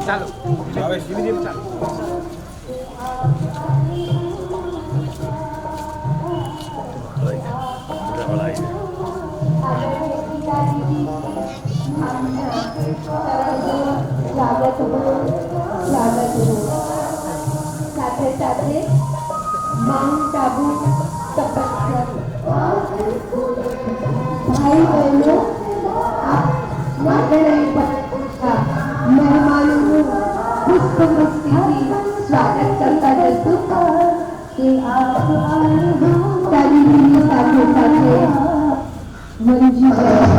ચાલો હવે ધીમે ધીમે ચાલો. સાથે સાથે માઉન્ટ આબુ ભાઈ બહેનો મહેમાનોનું પુષ્પવૃષ્ટિથી સ્વાગત કરતા જશું કે તાલીમની સાથે સાથે મંજૂ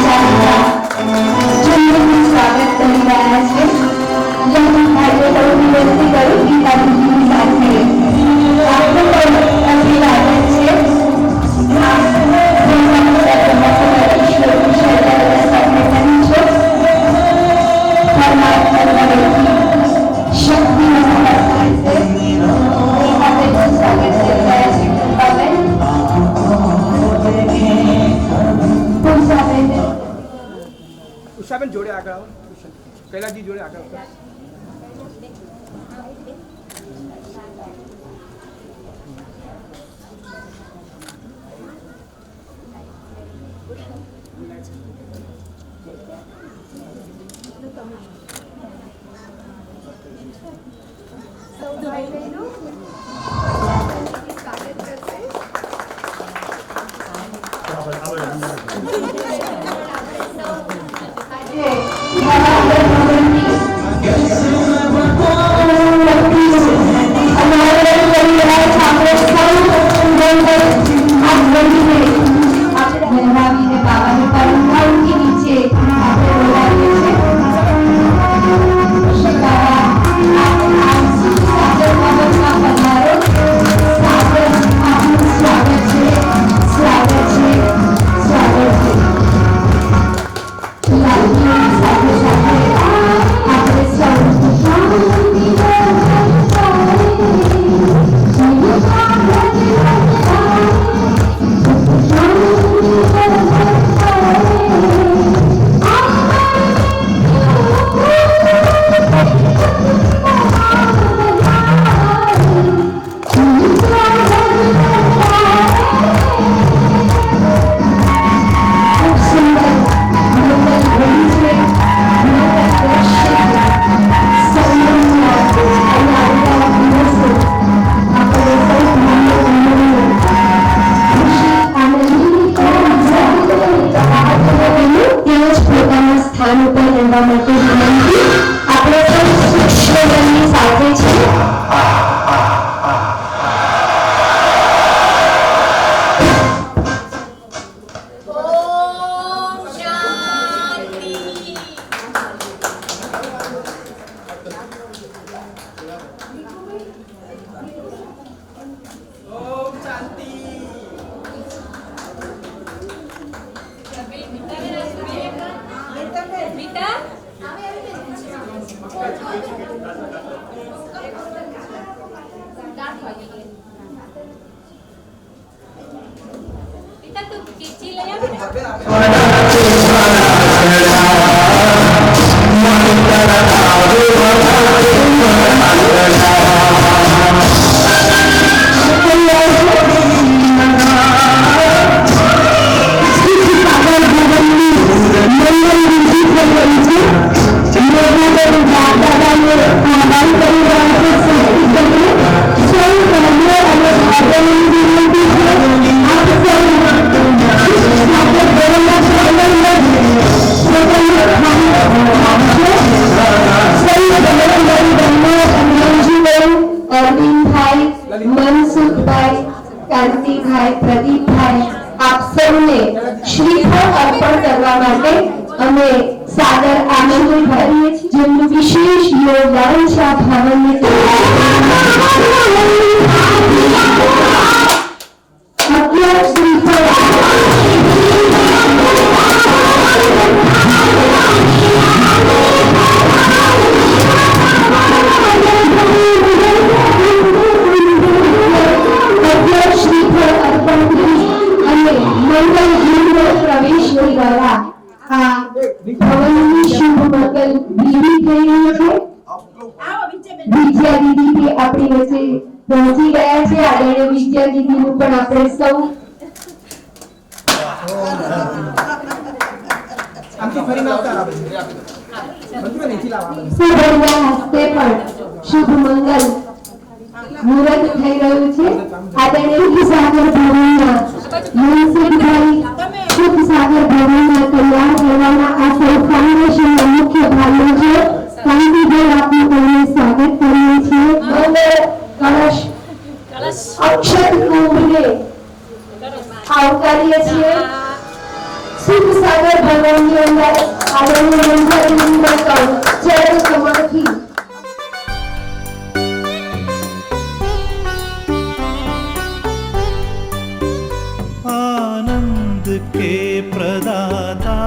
ચાલતા જેમનું સ્વાગત કરી રહ્યા છે. યજમાનભાઈને બહુ વિનંતી કરું ગીતાજીની સાથે આપણું અભિવાદન છે. ઉષાબેન જોડે આગળ આવો. કૈલાસજી જોડે આગળ આવો. કાંતિભાઈ, પ્રદીપભાઈ, આપ સૌને શ્રીફળ અર્પણ કરવા માટે અમે સાદર આમંત્રિત કરીએ છીએ. જેમનું વિશેષ યોગદાન છે આ ભવનને અત્યારે શ્રીફળ વિદ્યા દીદી આપણી વચ્ચે પહોંચી ગયા છે. આદરણીય વિદ્યા દીદીનું પણ આપણે સૌ સૌના હસ્તે પણ શુભ મંગલ મુહૂર્ત થઈ રહ્યું છે. આદરણીય સાગર ભવનના યુનિવર્સિટીભાઈ શુભ સાગર ભવનના તૈયાર કરવાના આ સૌ ફાઉન્ડેશનના મુખ્ય ભાઈઓ છે. કાંતિભાઈ આપનું તમને સ્વાગત કરીએ છીએ. મંગળ કળશ અક્ષત કુંભને આવકારીએ છીએ. શુભ क्षीरसागर भवनની અંદર આદરણીય મંત્રીશ્રીને ચરણ કમળથી आनंद के प्रदाता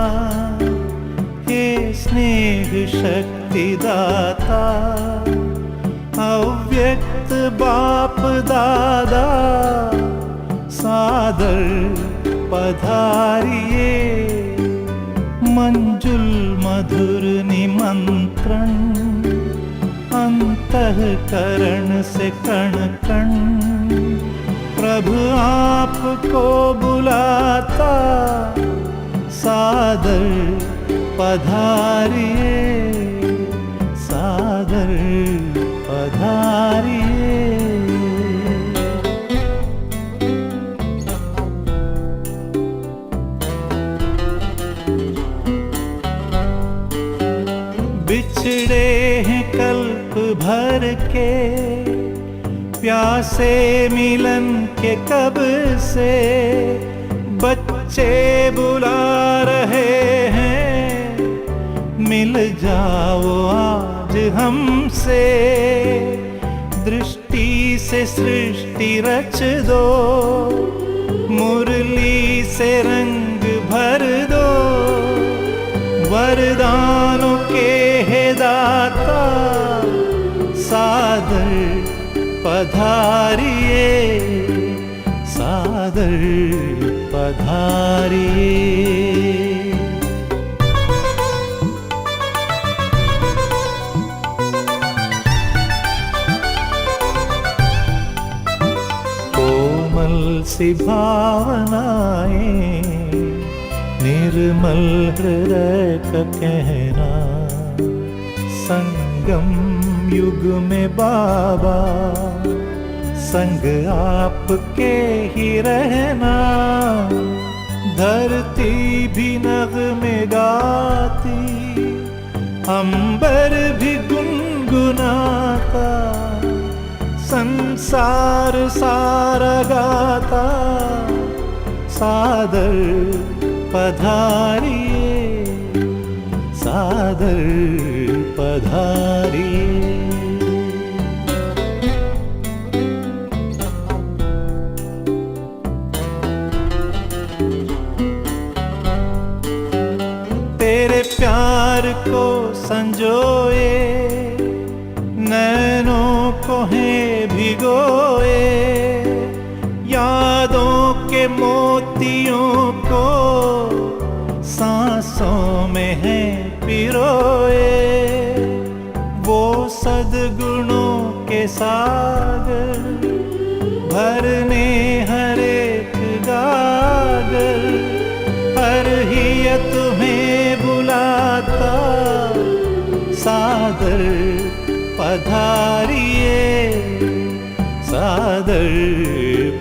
हे स्नेह शक्ति दाता अव्यक्त बाप दादा सादर पधारिए मंजुल मधुर निमंत्रण अंतःकरण से कण कण प्रभु आपको बुलाता सादर पधारिए सादर पधारिए बिछड़े हैं कल्प भर के प्यासे मिलन के कब से बच्चे बुला रहे हैं मिल जाओ आज हमसे दृष्टि से सृष्टि रच दो मुरली से रंग भर दो वरदानों के हे दाता सादर पधारिए सादर पधारिए कोमल सी भावनाएं निर्मल हृदय का कहना संगम युग में बाबा संग आपके ही रहना धरती भी नग़मे गाती अंबर भी गुनगुनाता संसार सारा गाता सादर पधारिए सादर पधारिए तेरे प्यार को संजोए नैनों को है भिगोए यादों के मोतियों को सांसों में है पिरोए वो सद्गुणों के सागर भरने हर एक गागर हर ही तुम्हें बुलाता सादर पधारिए सादर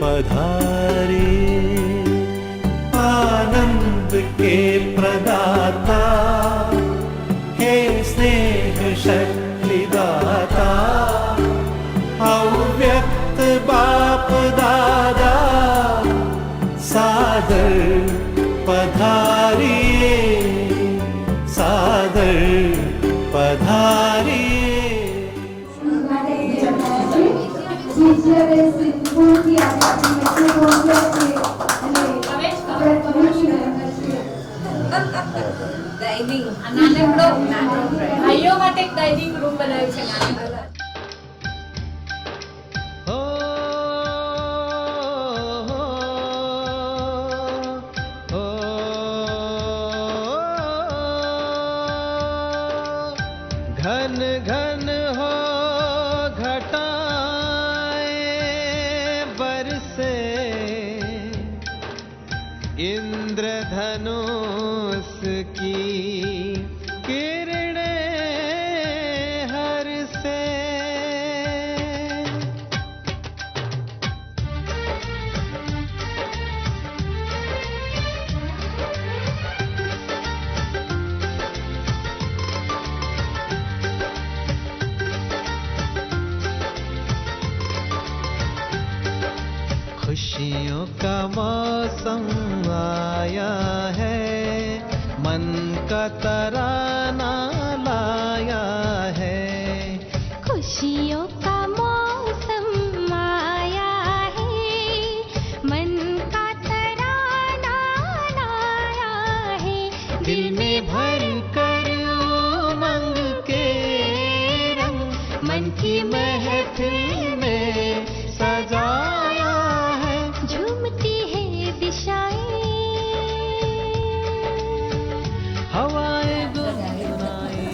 पधारिए आनंद के प्रदाता हे स्नेह शक्ति दाता अव्यक्त बाप दादा सादर पधारिए सादर पधारिए ડાઇનિંગ નાને બડો ભાઈઓ માટે એક ડાઇનિંગ રૂમ બનાવ્યું છે નાને घन घन हो घटाएं बरसे इंद्रधनुष की किरणें हर से खुशियों का मौसम आया है मन का तराना लाया है। खुशियों का मौसम आया है, मन का तराना लाया है। दिल में भर कर उमंग के रंग मन की महफिल में सजाया है। झूमती है दिशाएं, हवाएं गुनगुनाए।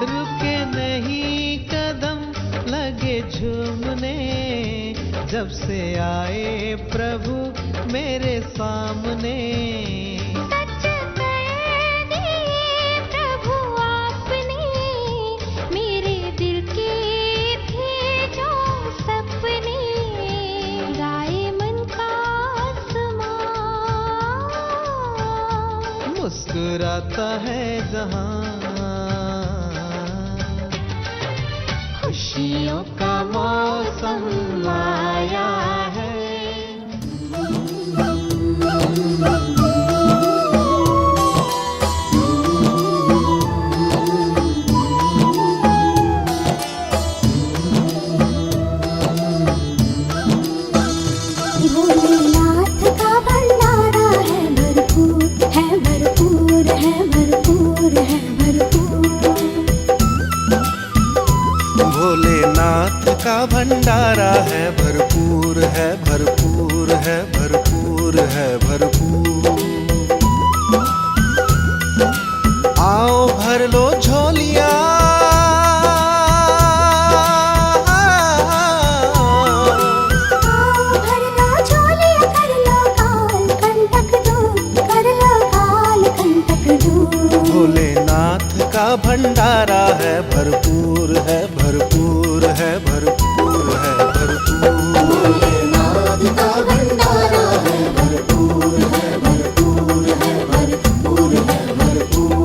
रुके नहीं कदम लगे झूमने, जब से आए प्रभु मेरे सामने। सच कर दिए प्रभु आपने, मेरे दिल के थे जो सपने। गाए मन का आसमां, मुस्कुराता है जहां। खुशियों का मौसम आया है। भोलेनाथ का भंडारा है भरपूर, है भरपूर, है भरपूर, है भरपूर। भोलेनाथ का भंडारा है भरपूर, है भरपूर, है भरपूर, है भरपूर। आओ भर लो झोलियां, भर लो झोलियां, कर लो काल कंटक दूर, कर लो काल कंटक दूर। भोलेनाथ का भंडारा है भरपूर, है भरपूर, है भरपूर, है भरपूर। भोलेनाथ का भंडारा है भरपूर, है भरपूर, है भरपूर, है भरपूर।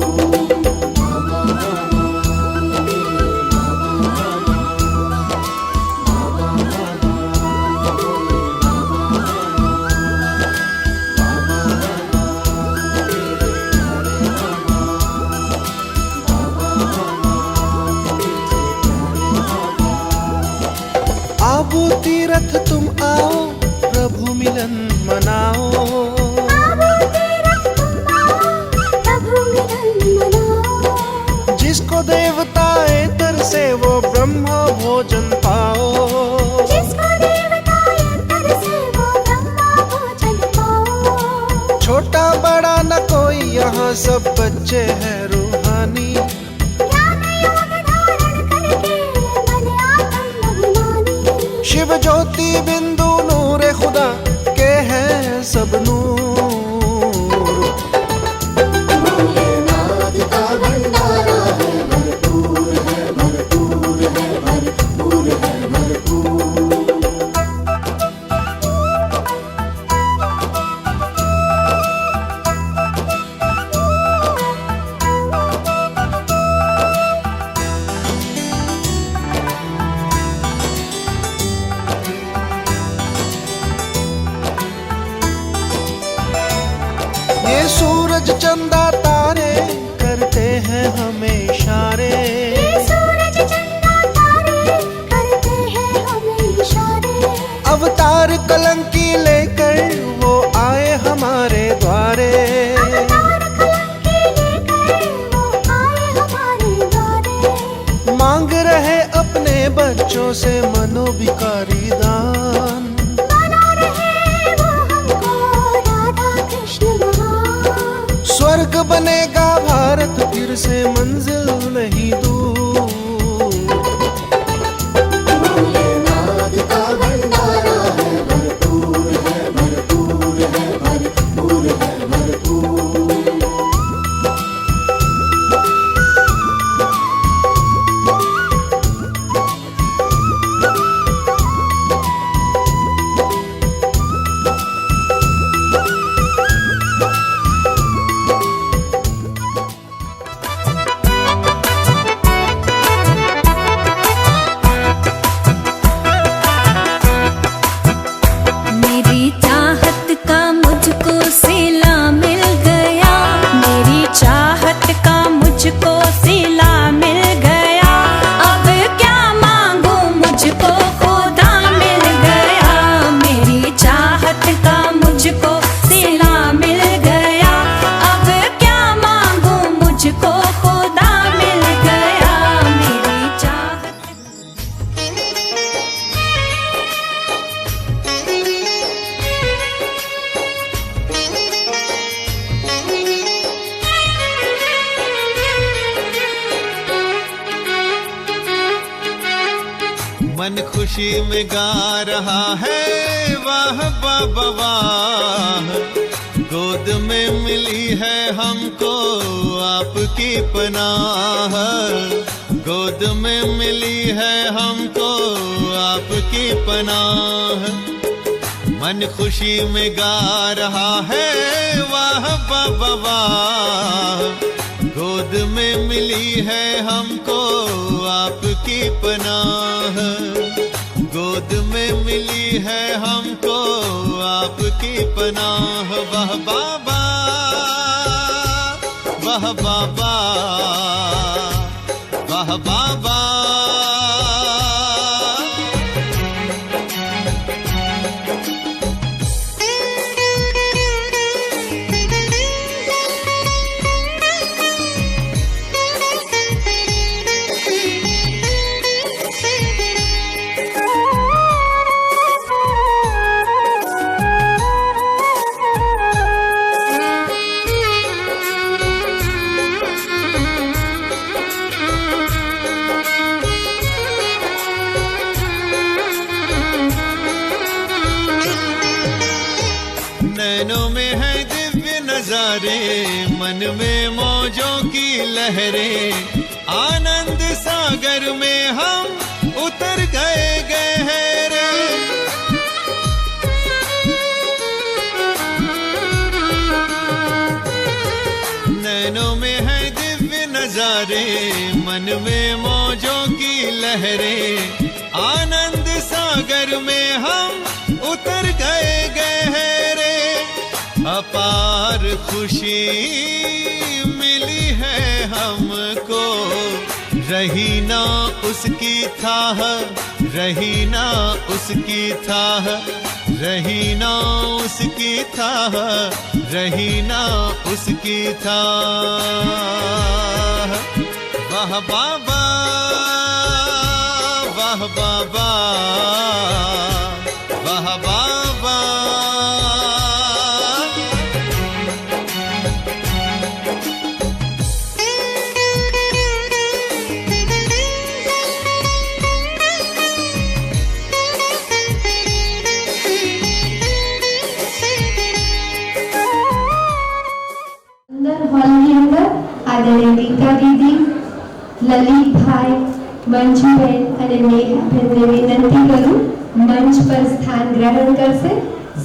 आबू तीरथ तुम आओ, प्रभु मिलन मनाओ। आबू तीरथ तुम आओ, प्रभु मिलन मनाओ। जिसको देवताएं तरसे वो ब्रह्मा भोजन पाओ। जिसको देवताएं तरसे वो ब्रह्मा भोजन पाओ। छोटा बड़ा न कोई यहाँ सब बच्चे हैं रूहानी। ज्ञान योग धारण करके बने आत्म अभिमानी। शिव ज्योति बिंदु नूर खुदा के हैं सब नूर। भोलेनाथ का भंडारा है भरपूर, है भरपूर, है भरपूर, है भरपूर। ये सूरज चंदा तारे करते हैं हमें इशारे। ये सूरज चंदा तारे करते हैं हमें इशारे। अवतार कलंकी घर से मंजिल नहीं दूर। भोलेनाथ का भंडारा है भरपूर है भरपूर है भरपूर है भरपूर। मेरी चाहत का मुझको सिला मिल गया, मेरी चाहत का मुझको सिला मिल गया। अब क्या मांगू मुझको खुदा मिल गया, मेरी चाहत का मुझको सिला मिल गया। अब क्या मांगू मुझको खुदा मिल गया, मेरी चाहत। मन खुशी में गा रहा है वाह बाबा वाह। गोद में मिली है हमको आपकी पनाह, गोद में मिली है हमको आपकी पनाह। मन खुशी में गा रहा है वाह बाबा वाह। गोद में मिली है हमको आपकी पनाह, गोद में मिली है हमको आपकी पनाह। वाह बाबा वाह बाबा वाह बाबा। नैनों में है दिव्य नजारे, मन में मौजों की लहरें। आनंद सागर में हम उतर गए गहरे। नैनों में है दिव्य नजारे, मन में मौजों की लहरें। आनंद सागर में हम उतर गए गहरे। अपार खुशी मिली है हमको, रही ना उसकी थाह, रही ना उसकी थाह, रही ना उसकी थाह, रही ना उसकी थाह। वाह बाबा वाह बाबा वाह बाबा। हॉल के अंदर आदरणीय टीका दीदी, લલિતભાઈ, મંજુબેન અને નેહાબેનને વિનંતી કરું મંચ પર સ્થાન ગ્રહણ કરશે।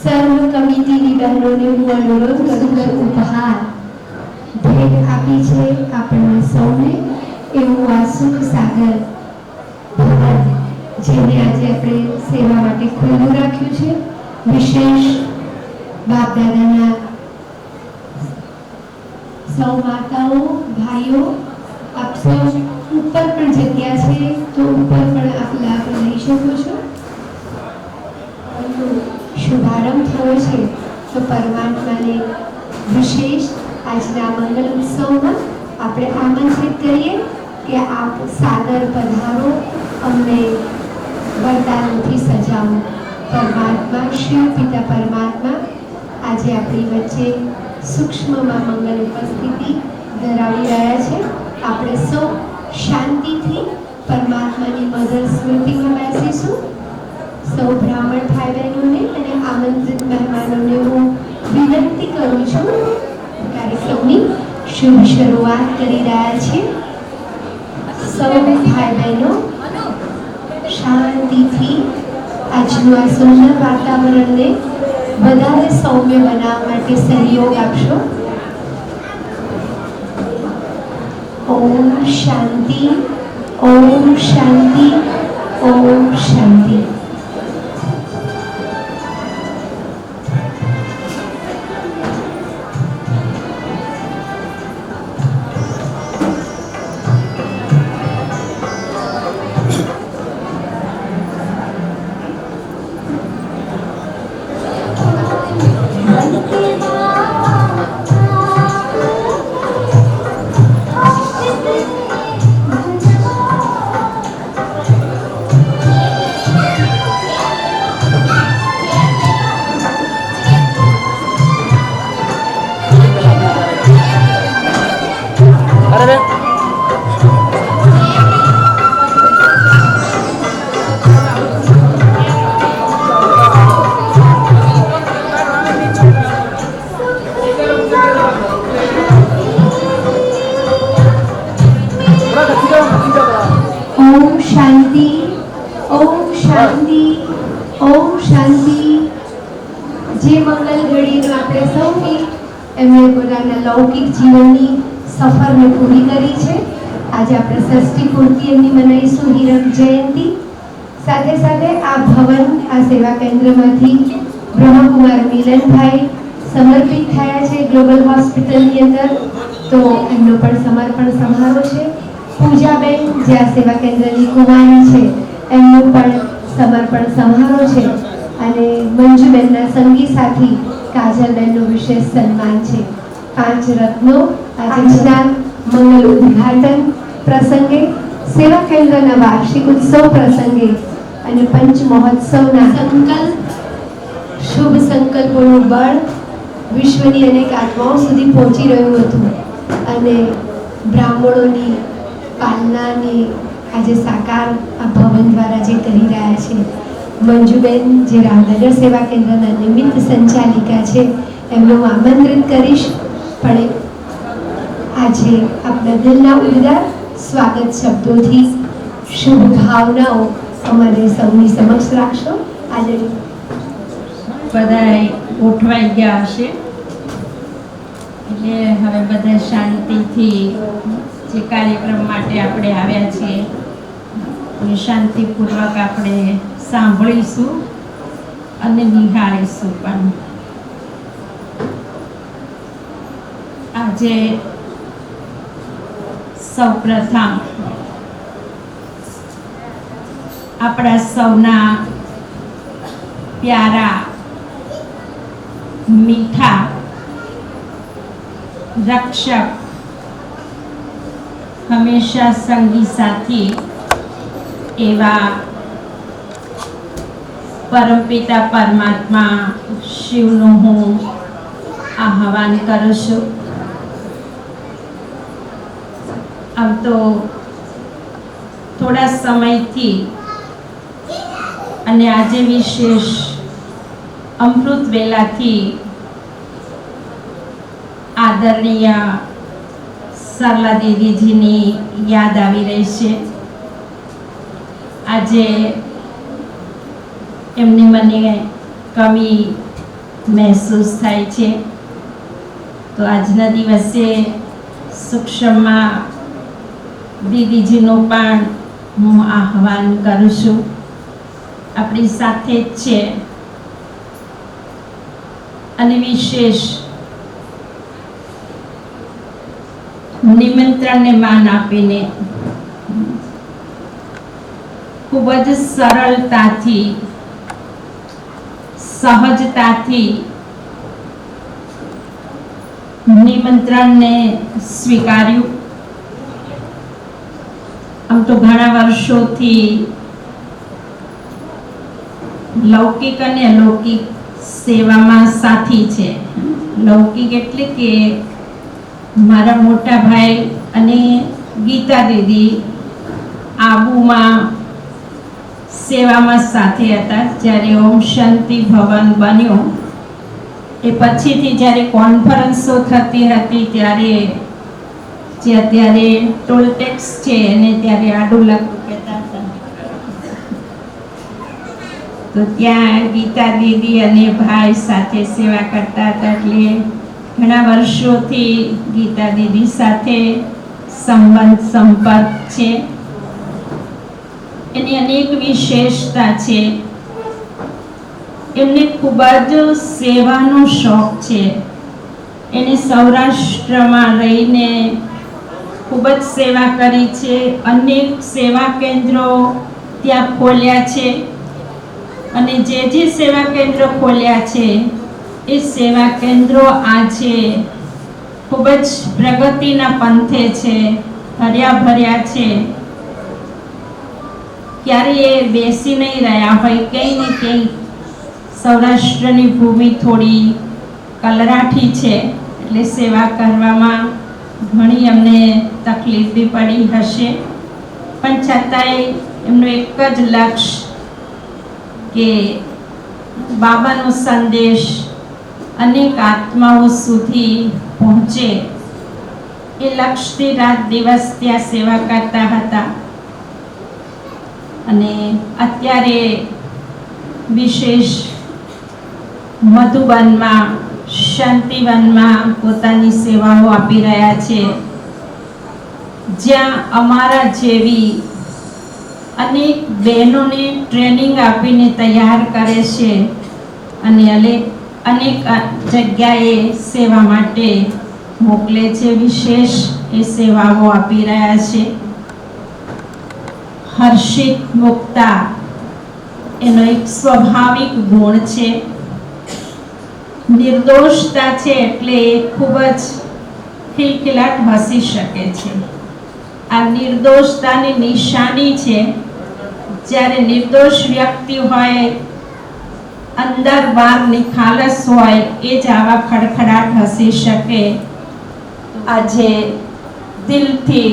સર્વ કમિટીની બહેનોને હું અનુરોધ કરું કે ઉપહાર ભેટ આપી છે આપણને સૌને એવું આ સુખ સાગર ભવન જેને આજે આપણે સેવા માટે ખુલ્લું રાખ્યું છે। વિશેષ બાપ દાદાના સૌ માતાઓ ભાઈઓ આપ સૌ ઉપર પણ જગ્યા છે તો ઉપર પણ આપ લાભ લઈ શકો છો। શુભારંભ થયો છે તો પરમાત્માને વિશેષ આજના મંગલ ઉત્સવમાં આપણે આમંત્રિત કરીએ કે આપ સાદર પધારો, અમને વરદાનોથી સજાવો। પરમાત્મા શિવ પિતા પરમાત્મા આજે આપણી વચ્ચે સૂક્ષ્મમાં મંગલ ઉપસ્થિતિ ધરાવી રહ્યા છે. આપણે સૌ શાંતિથી પરમાત્માની મધુર સ્મૃતિમાં બેસીશું. સૌ બ્રાહ્મણ ભાઈ બહેનોને અને આમંત્રિત મહેમાનોને હું વિનંતી કરું છું, કાર્યક્રમની શુભ શરૂઆત કરી રહ્યા છીએ. સૌ ભાઈ બહેનો શાંતિથી આજનું આ સુંદર વાતાવરણને વધારે સૌમ્ય બનાવવા માટે સહયોગ આપશો. ઓમ શાંતિ, ઓમ શાંતિ, ઓમ શાંતિ. ઓમ શાંતિ, ઓમ શાંતિ, ઓમ શાંતિ. જે મંગલ ઘડીનો આપણે સૌની એમણે પોતાના લૌકિક જીવનની સફરને પૂરી કરી છે. આજે આપણે ષષ્ઠી પૂર્તિ એમની મનાવીશું, હીરક જયંતિ. સાથે સાથે આ ભવન, આ સેવા કેન્દ્રમાંથી બ્રહ્મકુમાર મિલનભાઈ સમર્પિત થયા છે ગ્લોબલ હોસ્પિટલની અંદર, તો એમનો પણ સમર્પણ સમારોહ છે. પૂજાબેન જે આ સેવા કેન્દ્રની કુમારી છે એમનો પણ સમર્પણ સમારોહ છે. અને મંજુબેનના સંગી સાથી કાજલબેનનું વિશેષ સન્માન છે. 5 રત્નો આજના મંગલ ઉદ્ઘાટન પ્રસંગે, સેવા કેન્દ્રના વાર્ષિક ઉત્સવ પ્રસંગે અને પંચ મહોત્સવના સંકલ્પ, શુભ સંકલ્પોનું બળ વિશ્વની અનેક આત્માઓ સુધી પહોંચી રહ્યું હતું અને બ્રાહ્મણોની પાલનાને આજે સાકાર આ ભવન દ્વારા જે કરી રહ્યા છે. મંજુબેન જે રામનગર સેવા કેન્દ્રના નિમિત્ત સંચાલિકા છે એમને હું આમંત્રિત કરીશ, પણ આજે આપણા દિલના ઉદાર સ્વાગત શબ્દોથી શુભ ભાવનાઓ અમારે સૌની સમક્ષ રાખશો. આજે બધાએ ગોઠવાઈ ગયા હશે એટલે હવે બધા શાંતિથી જે કાર્યક્રમ માટે આપણે આવ્યા છીએ એ શાંતિપૂર્વક આપણે સાંભળીશું અને નિહાળીશું. પણ આજે સૌપ્રથમ આપણા સૌના પ્યારા, મીઠા, રક્ષક, હંમેશા સંગી સાથી એવા પરમપિતા પરમાત્મા શિવનું હું આહવાન કરું છું. આમ તો થોડા સમયથી અને આજે વિશેષ અમૃત વેલાથી આદરણીય સરલા દીદીજીની યાદ આવી રહી છે. આજે એમની મને કમી મહેસૂસ થાય છે, તો આજના દિવસે સૂક્ષ્મમાં દીદીજીનું પણ હું આહવાન કરું છું. આપણી સાથે જ છે અને વિશેષ નિમંત્રણને માન આપીને ખૂબ જ સરળતાથી, સહજતાથી નિમંત્રણને સ્વીકાર્યું. આમ તો ઘણા વર્ષોથી લૌકિક અને અલૌકિક સેવામાં સાથી છે. લૌકિક એટલે કે મારા મોટા ભાઈ અને ગીતા દીદી આબુમાં સેવામાં સાથે હતા. જ્યારે ઓમ શાંતિ ભવન બન્યો એ પછીથી જ્યારે કોન્ફરન્સો થતી હતી ત્યારે જે અત્યારે ટોલ ટેક્સ છે એને ત્યારે આડું લાગતું કહેતા હતા, તો ત્યાં ગીતા દીદી અને ભાઈ સાથે સેવા કરતા હતા. એટલે ઘણા વર્ષોથી ગીતા દીદી સાથે સંપર્ક છે. એની અનેક વિશેષતા છે. એમને ખૂબ જ સેવાનો શોખ છે. એને સૌરાષ્ટ્રમાં રહીને ખૂબ જ સેવા કરી છે. અનેક સેવા કેન્દ્રો ત્યાં ખોલ્યા છે અને જે સેવા કેન્દ્રો ખોલ્યા છે એ સેવા કેન્દ્રો આજે ખૂબ જ પ્રગતિના પંથે છે, હર્યા ભર્યા છે. ક્યારેય એ બેસી નહીં રહ્યા હોય. કંઈ ને કંઈ સૌરાષ્ટ્રની ભૂમિ થોડી કલરાઠી છે એટલે સેવા કરવામાં ઘણી અમને તકલીફ બી પડી હશે, પણ છતાંય એમનું એક જ લક્ષ્ય કે બાબાનો સંદેશ અનેક આત્માઓ સુધી પહોંચે એ લક્ષ્યથી રાત દિવસ ત્યાં સેવા કરતા હતા. અને અત્યારે વિશેષ મધુબનમાં શાંતિવનમાં પોતાની સેવાઓ આપી રહ્યા છે, જ્યાં અમારા જેવી અનેક બહેનોને ટ્રેનિંગ આપીને તૈયાર કરે છે અને અનેક જગ્યાએ સેવા માટે મોકલે છે. વિશેષ એ સેવાઓ આપી રહ્યા છે. હર્ષિત મુક્તા એનો એક સ્વાભાવિક ગુણ છે. નિર્દોષતા છે એટલે એ ખૂબ જ ખિલખિલાટ હસી શકે છે. આ નિર્દોષતાની નિશાની છે. જ્યારે નિર્દોષ વ્યક્તિ હોય, અંદર બહાર નિખાલસ હોય, એ જ આવા ખડખડાટ હસી શકે. આજે દિલથી,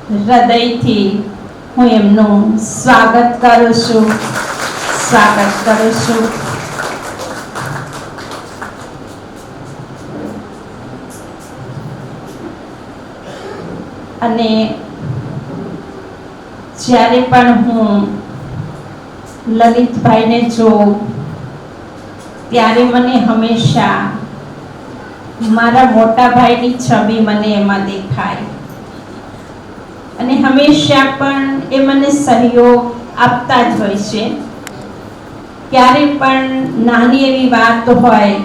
હૃદયથી હું એમનું સ્વાગત કરું છું. અને જ્યારે પણ હું લલિતભાઈને જોઉં ત્યારે મને હંમેશા મારા મોટા ભાઈની છબી મને એમાં દેખાય અને હંમેશા પણ એ મને સહયોગ આપતા જ હોય છે. ક્યારે પણ નાની એવી વાત હોય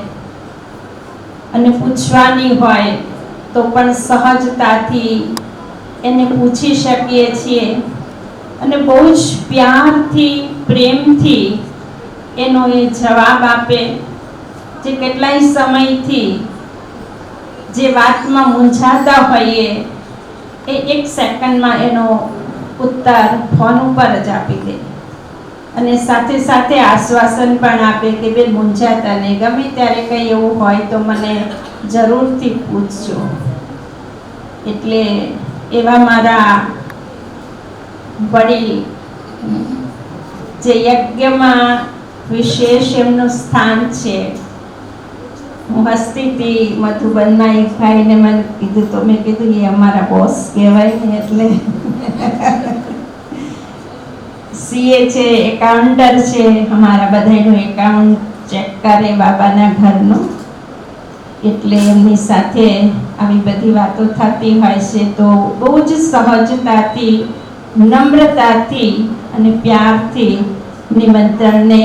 અને પૂછવાની હોય તો પણ સહજતાથી એને પૂછી શકીએ છીએ અને બહુ જ પ્યારથી, પ્રેમથી એનો એ જવાબ આપે. જે કેટલાય સમયથી જે વાતમાં મૂંઝાતા હોઈએ એ 1 સેકન્ડમાં એનો ઉત્તર ફોન ઉપર જ આપી દે અને સાથે સાથે આશ્વાસન પણ આપે કે બેન મૂંઝાતા નહીં, ગમે ત્યારે કંઈ એવું હોય તો મને જરૂરથી પૂછજો. એટલે એવા મારા વડીલ જે યજ્ઞમાં વિશેષ એમનું સ્થાન છે. હું હસતી હતી, મધુબનના એક ભાઈને મને કીધું તો મેં કીધું એ અમારા બોસ કહેવાય ને, એટલે સીએ છે, એકાઉન્ટર છે, અમારા બધાનું એકાઉન્ટ ચેક કરે બાબાના ઘરનું. એટલે એમની સાથે આવી બધી વાતો થતી હોય છે તો બહુ જ સહજતાથી, નમ્રતાથી અને પ્યારથી નિમંત્રણને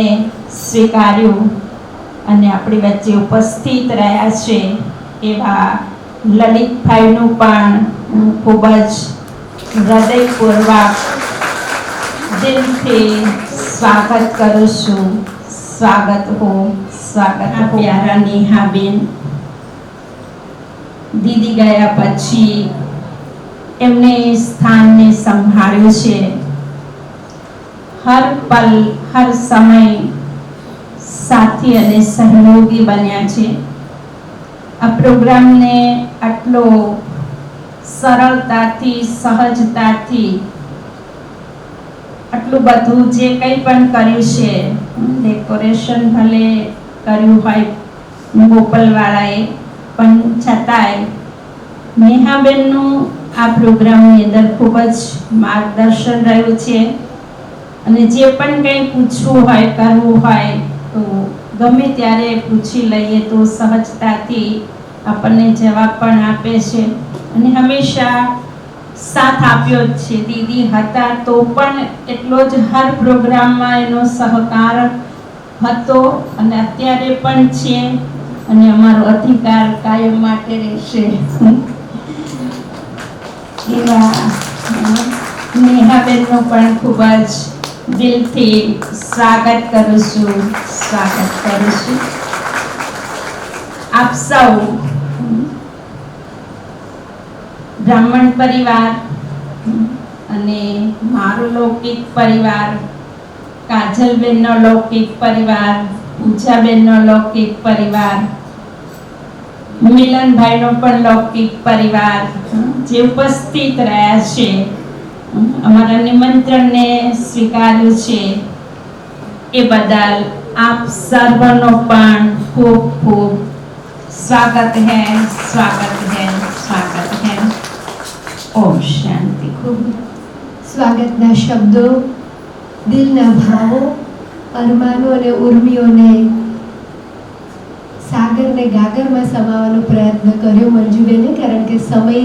સ્વીકાર્યું અને આપણી વચ્ચે ઉપસ્થિત રહ્યા છે. એવા લલિતભાઈનું પણ હું ખૂબ જ હૃદયપૂર્વક દિલથી સ્વાગત કરું છું. સ્વાગત હો. પ્યારા નેહાબેન દીદી ગયા પછી એમને સ્થાનને સંભાળ્યું છે. હર પલ, હર સમય સાથી અને સહયોગી બન્યા છે. આ પ્રોગ્રામને આટલો સરળતાથી સહજતાથી આટલું બધું જે કંઈ પણ કર્યું છે, ડેકોરેશન ભલે કર્યું હોય ગોપાલવાળાએ, પણ છતાંય નેહાબેનનું આ પ્રોગ્રામની અંદર ખૂબ જ માર્ગદર્શન રહ્યું છે. અને જે પણ કંઈ પૂછવું હોય, કરવું હોય તો ગમે ત્યારે પૂછી લઈએ તો સહજતાથી આપણને જવાબ પણ આપે છે અને હંમેશા સાથ આપ્યો જ છે. દીદી હતા તો પણ એટલો જ હર પ્રોગ્રામમાં એનો સહકાર હતો અને અત્યારે પણ છે અને અમારો અધિકાર કાયમ માટે રહેશે. એવા નેહાબેનનું પણ ખૂબ જ દિલથી સ્વાગત કરું છું. આપ સૌ બ્રાહ્મણ પરિવાર અને મારો લૌકિક પરિવાર, કાજલબેનનો લૌકિક પરિવાર, પૂજાબેનનો લૌકિક પરિવાર, મિલનભાઈનો પણ લૌકિક પરિવાર જે ઉપસ્થિત રહ્યા છે, અમારા નિમંત્રણને સ્વીકાર્યું છે, એ બદલ આપ સર્વનો પણ ખૂબ ખૂબ સ્વાગત है. ઓમ શાંતિ. ખૂબ સ્વાગતના શબ્દો, દિલના ભાવો, અરમાનો અને ઉર્મિઓને સાગરને ગાગરમાં સમાવવાનો પ્રયત્ન કર્યો મંજુબેને, કારણ કે સમય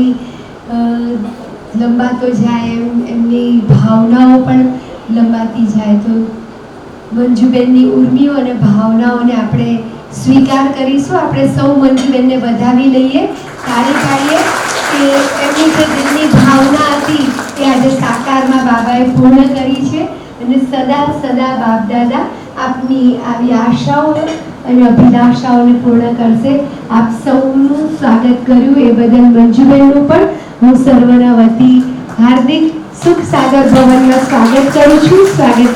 લંબાતો જાય એમ એમની ભાવનાઓ પણ લંબાતી જાય. તો મંજુબેનની ઉર્મિઓ અને ભાવનાઓને આપણે સ્વીકાર કરીશું. આપણે સૌ મંજુબેનને વધાવી લઈએ, તાળી પાડીએ કે એમની જે દિલની ભાવના હતી એ આજે સાકારમાં બાબાએ પૂર્ણ કરી છે અને સદા સદા બાપ દાદા આપની આવી આશાઓ અને અભિલાષાઓને પૂર્ણ કરશે. આપ સૌનું સ્વાગત કર્યું એ બદલ મંજુબેનનું પણ હું સર્વના વતી હાર્દિક સુખ સાગર ભવનમાં સ્વાગત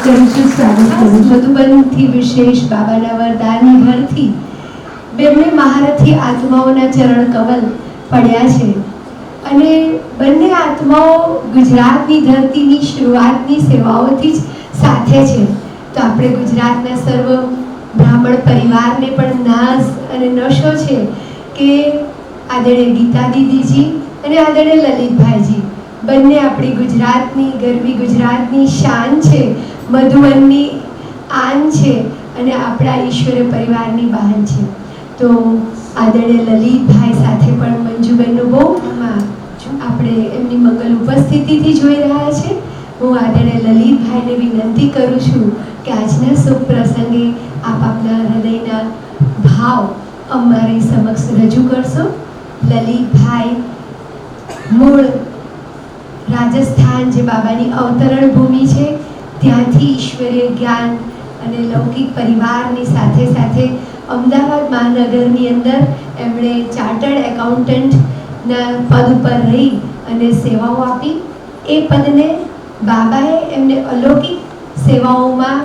કરું છું. મધુબનથી વિશેષ બાબાના વરદાનની ઘરથી બંને મહારથી આત્માઓના ચરણ કમલ પડ્યા છે અને બંને આત્માઓ ગુજરાતની ધરતીની શરૂઆતની સેવાઓથી જ સાથે છે. તો આપણે ગુજરાતના સર્વ બ્રાહ્મણ પરિવારને પણ નાઝ અને નશો છે કે આદરણીય ગીતા દીદીજી અને આદરણીય લલિતભાઈજી બંને આપણી ગુજરાતની ગરવી ગુજરાતની શાન છે, મધુબનની આન છે અને આપણા ઈશ્વરીય પરિવારની બહાન છે. તો આદરણીય લલિતભાઈ સાથે પણ મંજુબેનનું બહુ આપણે એમની મંગલ ઉપસ્થિતિથી જોઈ રહ્યા છે. હું આદરણીય લલિતભાઈને વિનંતી કરું છું કે આજના શુભ પ્રસંગે આપ આપના હૃદયના ભાવ અમારી સમક્ષ રજૂ કરશો. લલિતભાઈ મૂળ રાજસ્થાન જે બાબાની અવતરણ ભૂમિ છે ત્યાંથી ઈશ્વરીય જ્ઞાન અને લૌકિક પરિવારની સાથે સાથે અમદાવાદ મહાનગરની અંદર એમણે ચાર્ટર્ડ એકાઉન્ટન્ટના પદ ઉપર રહી અને સેવાઓ આપી. એ પદને બાબાએ એમને અલૌકિક સેવાઓમાં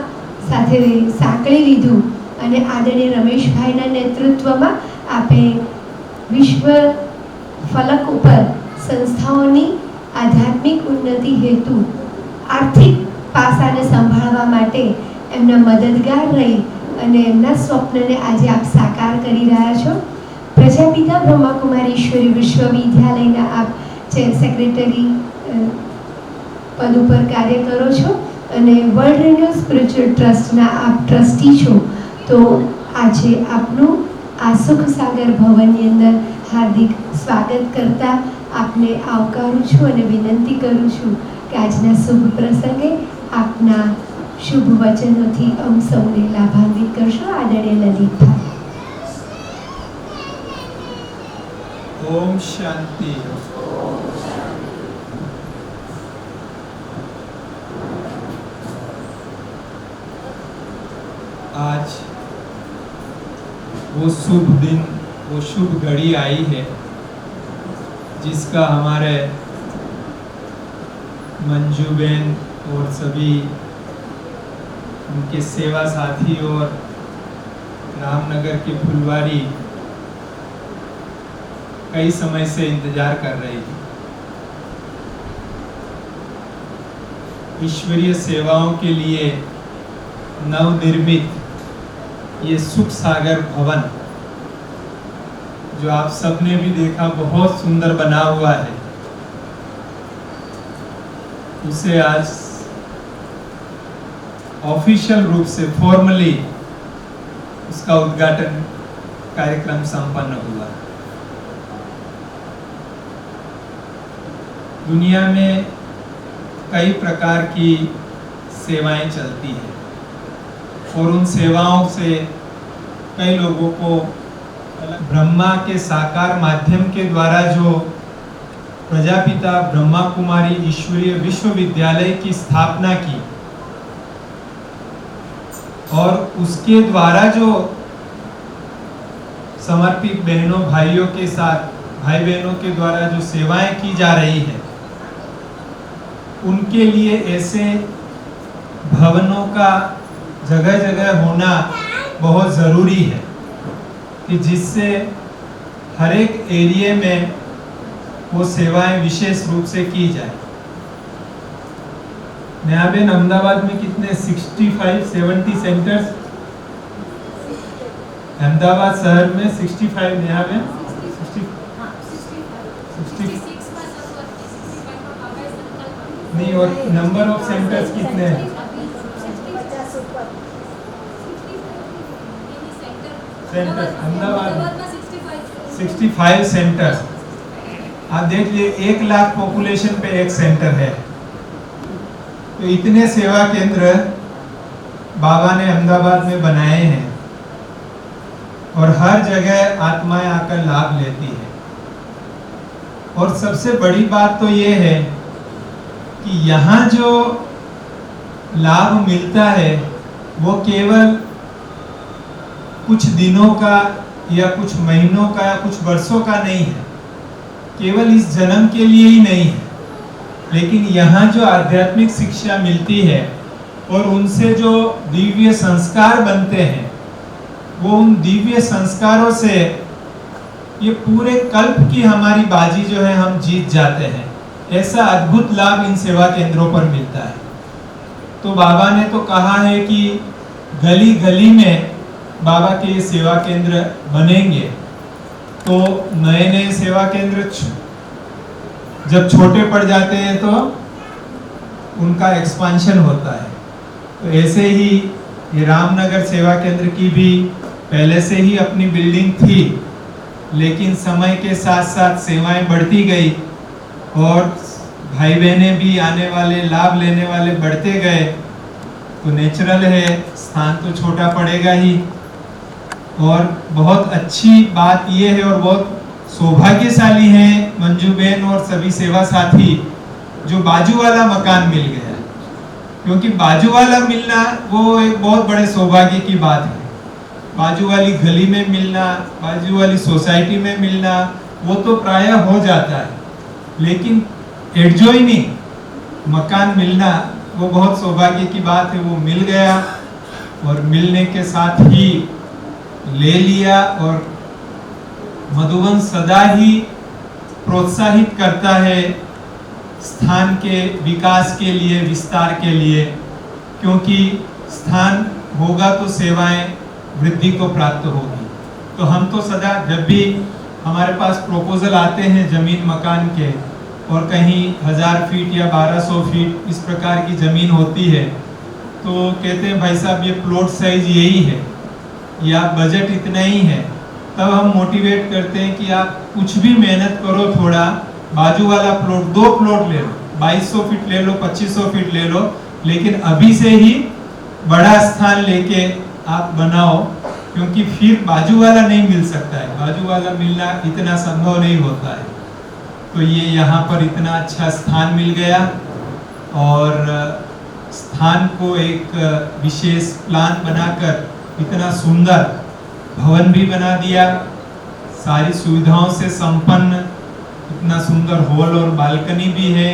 સાથે સાંકળી લીધું અને આદરણીય રમેશભાઈના નેતૃત્વમાં આપે વિશ્વ ફલક ઉપર સંસ્થાઓની આધ્યાત્મિક ઉન્નતિ હેતુ આર્થિક પાસાને સંભાળવા માટે એમના મદદગાર રહી અને એમના સ્વપ્નને આજે આપ સાકાર કરી રહ્યા છો. પ્રજાપિતા બ્રહ્માકુમારી ઈશ્વરી વિશ્વવિદ્યાલયના આપ સેક્રેટરી પદ ઉપર કાર્ય કરો છો અને વર્લ્ડ રિન્યુ સ્પિરિચ્યુઅલ ટ્રસ્ટના આપ ટ્રસ્ટી છો. તો આજે આપનું આ સુખ સાગર ભવનની અંદર હાર્દિક સ્વાગત કરતા આપને આવકારું છું અને વિનંતી કરું છું કે આજના શુભ પ્રસંગે આપના શુભ વચનોથી અમ સૌને લાભાન્વિત કરશો. આદરણીય લલિતભાઈ. ओम शांति. आज वो शुभ दिन, वो शुभ घड़ी आई है जिसका हमारे मंजूबेन और सभी उनके सेवा साथी और रामनगर के फुलवारी कई समय से इंतजार कर रही थी. ईश्वरीय सेवाओं के लिए नवनिर्मित ये सुख सागर भवन, जो आप सबने भी देखा बहुत सुंदर बना हुआ है, उसे आज ऑफिशियल रूप से फॉर्मली उसका उद्घाटन कार्यक्रम संपन्न हुआ। दुनिया में कई प्रकार की सेवाएं चलती हैं और उन सेवाओं से कई लोगों को ब्रह्मा के साकार माध्यम के द्वारा जो प्रजापिता ब्रह्मा कुमारी ईश्वरीय विश्वविद्यालय की स्थापना की और उसके द्वारा जो समर्पित बहनों भाइयों के साथ भाई बहनों के द्वारा जो सेवाएं की जा रही है, उनके लिए ऐसे भवनों का जगह जगह होना बहुत ज़रूरी है कि जिससे हर एक एरिया में वो सेवाएं विशेष रूप से की जाए। नयाबेन, अहमदाबाद में कितने 65-70 सेंटर्स, अहमदाबाद शहर में 65, नयाबेन 60 नहीं, और नंबर ऑफ सेंटर्स कितने हैं? सेंटर अहमदाबाद में 65 सेंटर्स। आप देख लिए 1 लाख पॉपुलेशन पे एक सेंटर है, तो इतने सेवा केंद्र बाबा ने अहमदाबाद में बनाए हैं और हर जगह आत्माएं आकर लाभ लेती है। और सबसे बड़ी बात तो ये है कि यहाँ जो लाभ मिलता है वो केवल कुछ दिनों का या कुछ महीनों का या कुछ वर्षों का नहीं है, केवल इस जन्म के लिए ही नहीं है, लेकिन यहाँ जो आध्यात्मिक शिक्षा मिलती है और उनसे जो दिव्य संस्कार बनते हैं, वो उन दिव्य संस्कारों से ये पूरे कल्प की हमारी बाजी जो है हम जीत जाते हैं। ऐसा अद्भुत लाभ इन सेवा केंद्रों पर मिलता है। तो बाबा ने तो कहा है कि गली गली में बाबा के ये सेवा केंद्र बनेंगे, तो नए नए सेवा केंद्र जब छोटे पड़ जाते हैं तो उनका एक्सपांशन होता है। तो ऐसे ही ये रामनगर सेवा केंद्र की भी पहले से ही अपनी बिल्डिंग थी, लेकिन समय के साथ साथ सेवाएं बढ़ती गई और भाई बहने भी आने वाले लाभ लेने वाले बढ़ते गए, तो नेचुरल है स्थान तो छोटा पड़ेगा ही। और बहुत अच्छी बात ये है और बहुत सौभाग्यशाली हैं मंजू बहन और सभी सेवा साथी जो बाजू वाला मकान मिल गया, क्योंकि बाजू वाला मिलना वो एक बहुत बड़े सौभाग्य की बात है। बाजू वाली गली में मिलना, बाजू वाली सोसाइटी में मिलना वो तो प्राय हो जाता है, लेकिन एडजॉइनिंग मकान मिलना वो बहुत सौभाग्य की बात है। वो मिल गया और मिलने के साथ ही ले लिया, और मधुबन सदा ही प्रोत्साहित करता है स्थान के विकास के लिए, विस्तार के लिए, क्योंकि स्थान होगा तो सेवाएं वृद्धि को प्राप्त होगी। तो हम तो सदा जब भी हमारे पास प्रपोजल आते हैं जमीन मकान के और कहीं 1000 फीट या 1200 फीट इस प्रकार की जमीन होती है, तो कहते हैं भाई साहब ये प्लॉट साइज यही है या बजट इतना ही है, तब हम मोटिवेट करते हैं कि आप कुछ भी मेहनत करो, थोड़ा बाजू वाला प्लॉट 2 प्लॉट ले लो, 2200 फीट ले लो, 2500 फीट ले लो, लेकिन अभी से ही बड़ा स्थान लेके आप बनाओ, क्योंकि फिर बाजू वाला नहीं मिल सकता है, बाजू वाला मिलना इतना संभव नहीं होता है। तो ये यहाँ पर इतना अच्छा स्थान मिल गया और स्थान को एक विशेष प्लान बनाकर इतना सुंदर भवन भी बना दिया, सारी सुविधाओं से संपन्न इतना सुंदर हॉल और बालकनी भी है,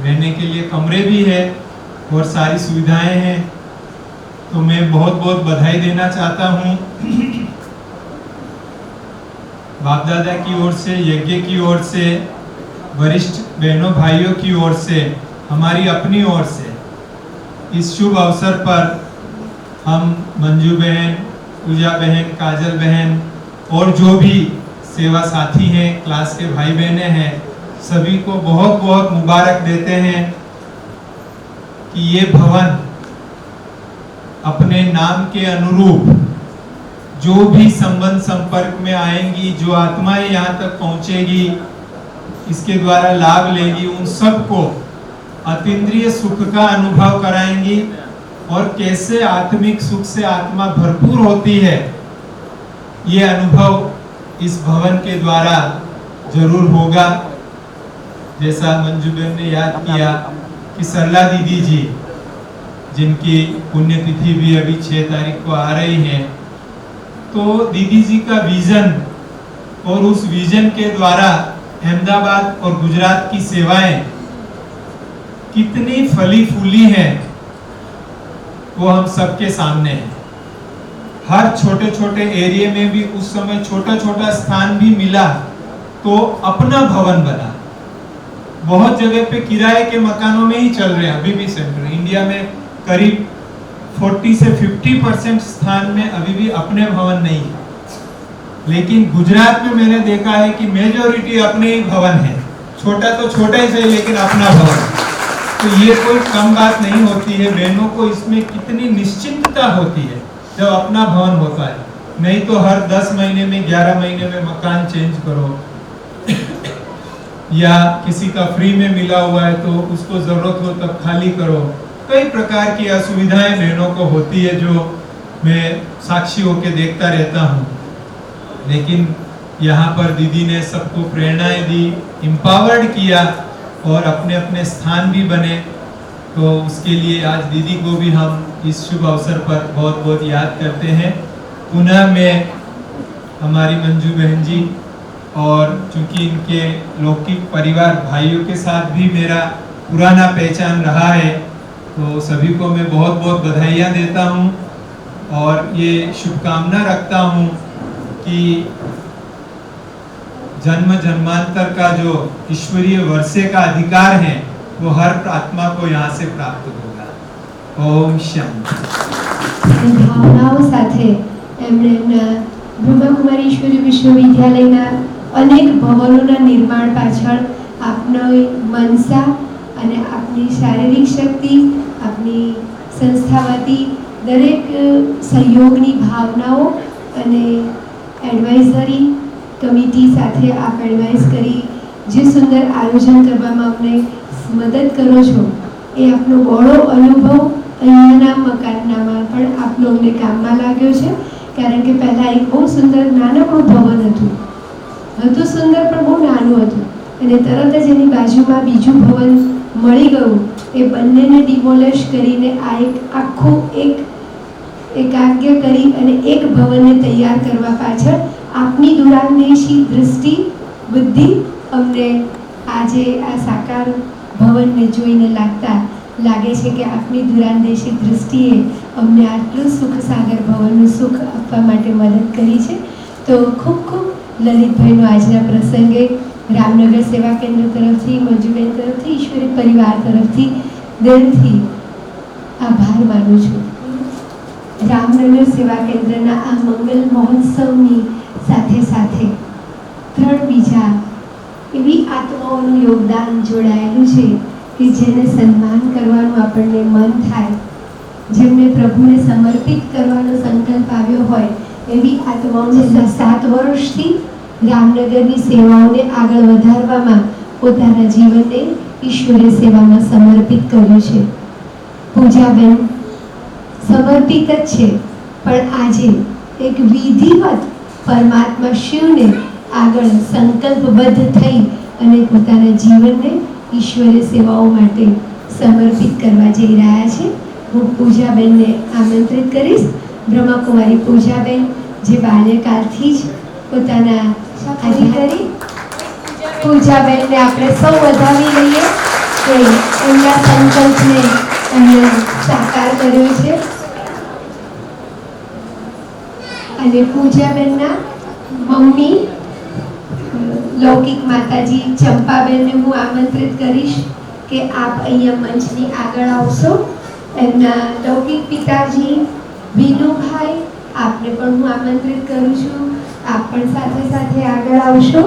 रहने के लिए कमरे भी है और सारी सुविधाएं हैं। तो मैं बहुत बहुत बधाई देना चाहता हूँ बाप दादा की ओर से, यज्ञ की ओर से, वरिष्ठ बहनों भाइयों की ओर से, हमारी अपनी ओर से इस शुभ अवसर पर हम मंजू बहन, पूजा बहन, काजल बहन और जो भी सेवा साथी हैं, क्लास के भाई बहने हैं, सभी को बहुत बहुत मुबारक देते हैं कि ये भवन अपने नाम के अनुरूप जो भी संबंध संपर्क में आएंगी, जो आत्माएं यहाँ तक पहुँचेगी, इसके द्वारा लाभ लेगी, उन सबको अतीन्द्रिय सुख का अनुभव कराएंगी और कैसे आत्मिक सुख से आत्मा भरपूर होती है, ये अनुभव इस भवन के द्वारा जरूर होगा। जैसा मंजू बहन ने याद किया कि सरला दीदी जी, जिनकी पुण्यतिथि भी अभी 6 तारीख को आ रही है, तो दीदी जी का विजन और उस विजन के द्वारा अहमदाबाद और गुजरात की सेवाएं कितनी फली फूली हैं, वो हम सबके सामने है। हर छोटे छोटे एरिया में भी उस समय छोटा छोटा स्थान भी मिला तो अपना भवन बना। बहुत जगह पे किराए के मकानों में ही चल रहे हैं अभी भी सेंटर। इंडिया में करीब 40 से 50% स्थान में अभी भी अपने भवन नहीं है, लेकिन गुजरात में मैंने देखा है कि मेजॉरिटी अपने ही भवन है। छोटा तो छोटा ही सही, लेकिन अपना भवन। तो ये कोई कम बात नहीं होती है। बहनों को इसमें कितनी निश्चिंतता होती है जब अपना भवन होता है, नहीं तो हर 10 महीने में 11 महीने में मकान चेंज करो या किसी का फ्री में मिला हुआ है तो उसको जरूरत हो तब खाली करो। कई प्रकार की असुविधाएं बहनों को होती है जो मैं साक्षी होकर देखता रहता हूँ, लेकिन यहाँ पर दीदी ने सबको प्रेरणाएं दी, एम्पावर्ड किया और अपने अपने स्थान भी बने। तो उसके लिए आज दीदी को भी हम इस शुभ अवसर पर बहुत बहुत याद करते हैं। पुनः मैं हमारी मंजू बहन जी और चूंकि इनके लौकिक परिवार भाइयों के साथ भी मेरा पुराना पहचान रहा है, तो सभी को मैं बहुत बहुत बधाइयाँ देता हूँ और ये शुभकामना रखता हूँ कि जन्म जन्मांतर का जो ईश्वरीय वर्षे का अधिकार है वो हर आत्मा को यहाँ से प्राप्त होगा। ओम शांति। भावनाओं સાથે એમણે એમના બ્રહ્માકુમારી ઈશ્વરી વિશ્વવિદ્યાલયના અનેક ભવનોના નિર્માણ પાછળ આપનો મનસા અને આપની શારીરિક શક્તિ, આપની સંસ્થા વતી દરેક સહયોગની ભાવનાઓ અને એડવાઇઝરી કમિટી સાથે આપ એડવાઇઝ કરી જે સુંદર આયોજન કરવામાં અમને મદદ કરો છો, એ આપનો બહોળો અનુભવ અહીંયાના મકાનનામાં પણ આપનો અમને કામમાં લાગ્યો છે। કારણ કે પહેલાં એક બહુ સુંદર નાનકડું ભવન હતું સુંદર પણ બહુ નાનું હતું અને તરત જ એની બાજુમાં બીજું ભવન મળી ગયું। એ બંનેને ડિમોલેશ કરીને આ એક આખું એકાગ્ર કરી અને એક ભવનને તૈયાર કરવા પાછળ આપની દૂરાંદેશી દૃષ્ટિ, બુદ્ધિ અમને આજે આ સાકાર ભવનને જોઈને લાગે છે કે આપની દૂરાંદેશી દૃષ્ટિએ અમને આટલું સુખ સાગર ભવનનું સુખ આપવા માટે મદદ કરી છે। તો ખૂબ ખૂબ લલિતભાઈનો આજના પ્રસંગે રામનગર સેવા કેન્દ્ર તરફથી, મંજુબેન તરફથી, ઈશ્વરી પરિવાર તરફથી દિલથી આભાર માનું છું। રામનગર સેવા કેન્દ્રના આ મંગલ મહોત્સવની સાથે સાથે 3 બીજા એવી આત્માઓનું યોગદાન જોડાયેલું છે કે જેને સન્માન કરવાનું આપણને મન થાય, જેમને પ્રભુને સમર્પિત કરવાનો સંકલ્પ આવ્યો હોય એવી આત્માઓને 7 વર્ષથી રામનગરની સેવાઓને આગળ વધારવામાં પોતાના જીવનને ઈશ્વરીય સેવામાં સમર્પિત કર્યું છે। પૂજાબેન સમર્પિત જ છે, પણ આજે એક વિધિવત પરમાત્મા શિવને આગળ સંકલ્પબદ્ધ થઈ અને પોતાના જીવનને ઈશ્વરીય સેવાઓ માટે સમર્પિત કરવા જઈ રહ્યા છે। હું પૂજાબેનને આમંત્રિત કરીશ। બ્રહ્માકુમારી પૂજાબેન જે બાલ્યકાલથી જ પોતાના આદિ કરી પૂજાબેનને આપણે સૌ વધાવી લઈએ કે એમના સંકલ્પને એમણે સાકાર કર્યો છે। અને પૂજાબેનના મમ્મી લૌકિક માતાજી ચંપાબેનને હું આમંત્રિત કરીશ કે આપ અહીંયા મંચની આગળ આવશો. એમના લૌકિક પિતાજી વિનુભાઈ, આપને પણ હું આમંત્રિત કરું છું. આપ પણ સાથે સાથે આગળ આવશો.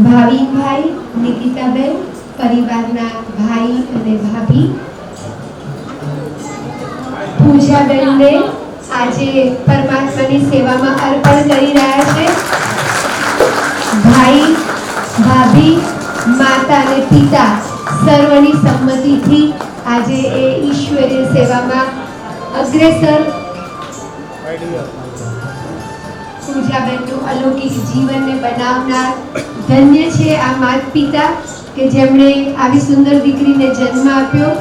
ભાવિનભાઈ, નિકિતાબેન, પરિવારના ભાઈ અને ભાભી. પૂજાબેનને આજે પરમાત્માની સેવામાં અર્પણ કરી રહ્યા છે. ભાઈ, ભાભી, માતા અને પિતા સર્વની સંમતિથી આજે એ ઈશ્વરીય સેવામાં અગ્રેસર. પૂજાબેનનું અલૌકિક જીવનને બનાવનાર ધન્ય છે આ માતા પિતા કે જેમણે આવી સુંદર દીકરીને જન્મ આપ્યો,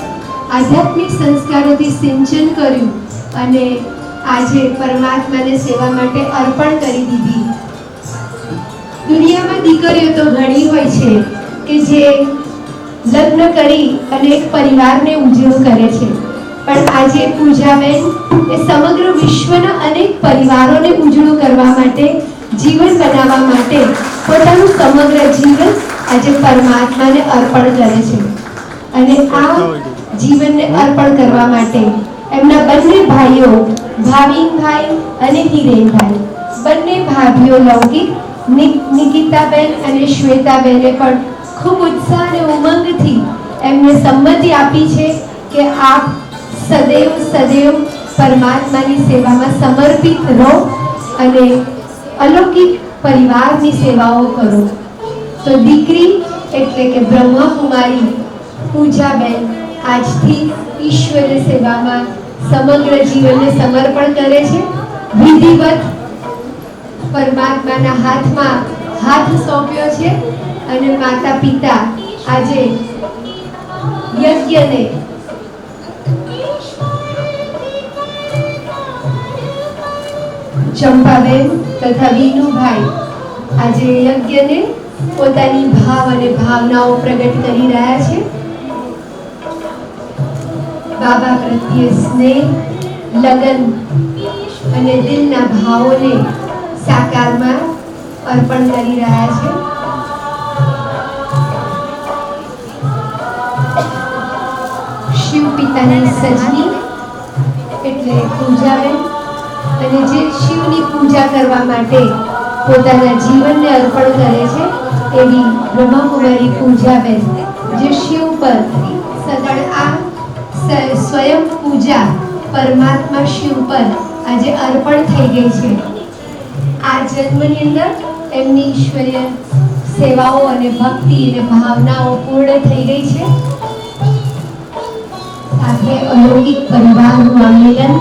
આધ્યાત્મિક સંસ્કારોથી સિંચન કર્યું અને આજે પરમાત્માને સેવા માટે અર્પણ કરી દીધી. દુનિયામાં દીકરીઓ તો ઘણી હોય છે કે જે લગ્ન કરી અને એક પરિવારને ઉજળો કરે છે, પણ આજે પૂજાબેન એ સમગ્ર વિશ્વના અનેક પરિવારોને ઉજળો કરવા માટે, જીવન બનાવવા માટે પોતાનું સમગ્ર જીવન આજે પરમાત્માને અર્પણ કરે છે. અને આ જીવનને અર્પણ કરવા માટે એમના બંને ભાઈઓ ભાવિનભાઈ અને હિરેનભાઈ, બંને ભાભીઓ લૌકિક નિકિતાબેન અને શ્વેતાબેને પણ ખૂબ ઉત્સાહ અને ઉમંગથી એમને સંમતિ આપી છે કે આપ સદૈવ સદૈવ પરમાત્માની સેવામાં સમર્પિત રહો અને અલૌકિક પરિવારની સેવાઓ કરો. તો દીકરી એટલે કે બ્રહ્મકુમારી પૂજાબેન આજથી ઈશ્વરીય સેવામાં સમગ્ર જીવનને સમર્પણ કરે છે. વિધિવત પરમાત્માના હાથમાં હાથ સોંપ્યો છે અને માતા પિતા આજે યજ્ઞને ચંપાબેન તથા વિનુભાઈ આજે યજ્ઞને પોતાની ભાવ અને ભાવનાઓ પ્રગટ કરી રહ્યા છે. બાબા પ્રત્યે સ્નેહ, લગન અને દિલના ભાવોને સાકારમાં અર્પણ કરી રહ્યા છે. શિવ પિતાની સજની એટલે પૂજાબેન અને જે શિવની પૂજા કરવા માટે પોતાના જીવનને અર્પણ કરે છે એવી બ્રહ્મકુમારી પૂજાબેન જે શિવ પર સદળ આ સ્વયં પૂજા પરમાત્મા શિવ પર આજે અર્પણ થઈ ગઈ છે. આ જન્મની અંદર એમની ઈશ્વરીય સેવાઓ અને ભક્તિ અને ભાવનાઓ પૂર્ણ થઈ ગઈ છે. સાથે અલૌકિક પરિવારનું આ મિલન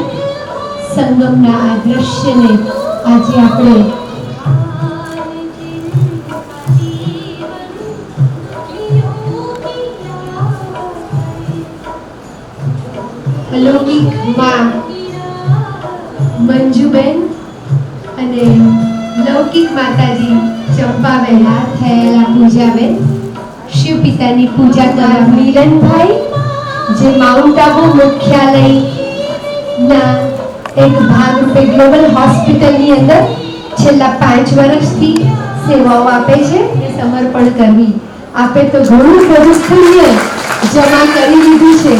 સંગમના આ દ્રશ્યને આજે આપણે અલૌકિક માં મંજુબેન અને લૌકિક માતાજી ચંપાબેન થયેલા પૂજાબેન શિવ પિતાની પૂજા કરવા મિલનભાઈ જે માઉન્ટ આબુ મુખ્યાલયના એક ભાગરૂપે ગ્લોબલ હોસ્પિટલની અંદર છેલ્લા 5 વર્ષથી સેવાઓ આપે છે એ સમર્પણ કરવી. આપે તો ઘણું બધું પુણ્ય જમા કરી લીધું છે.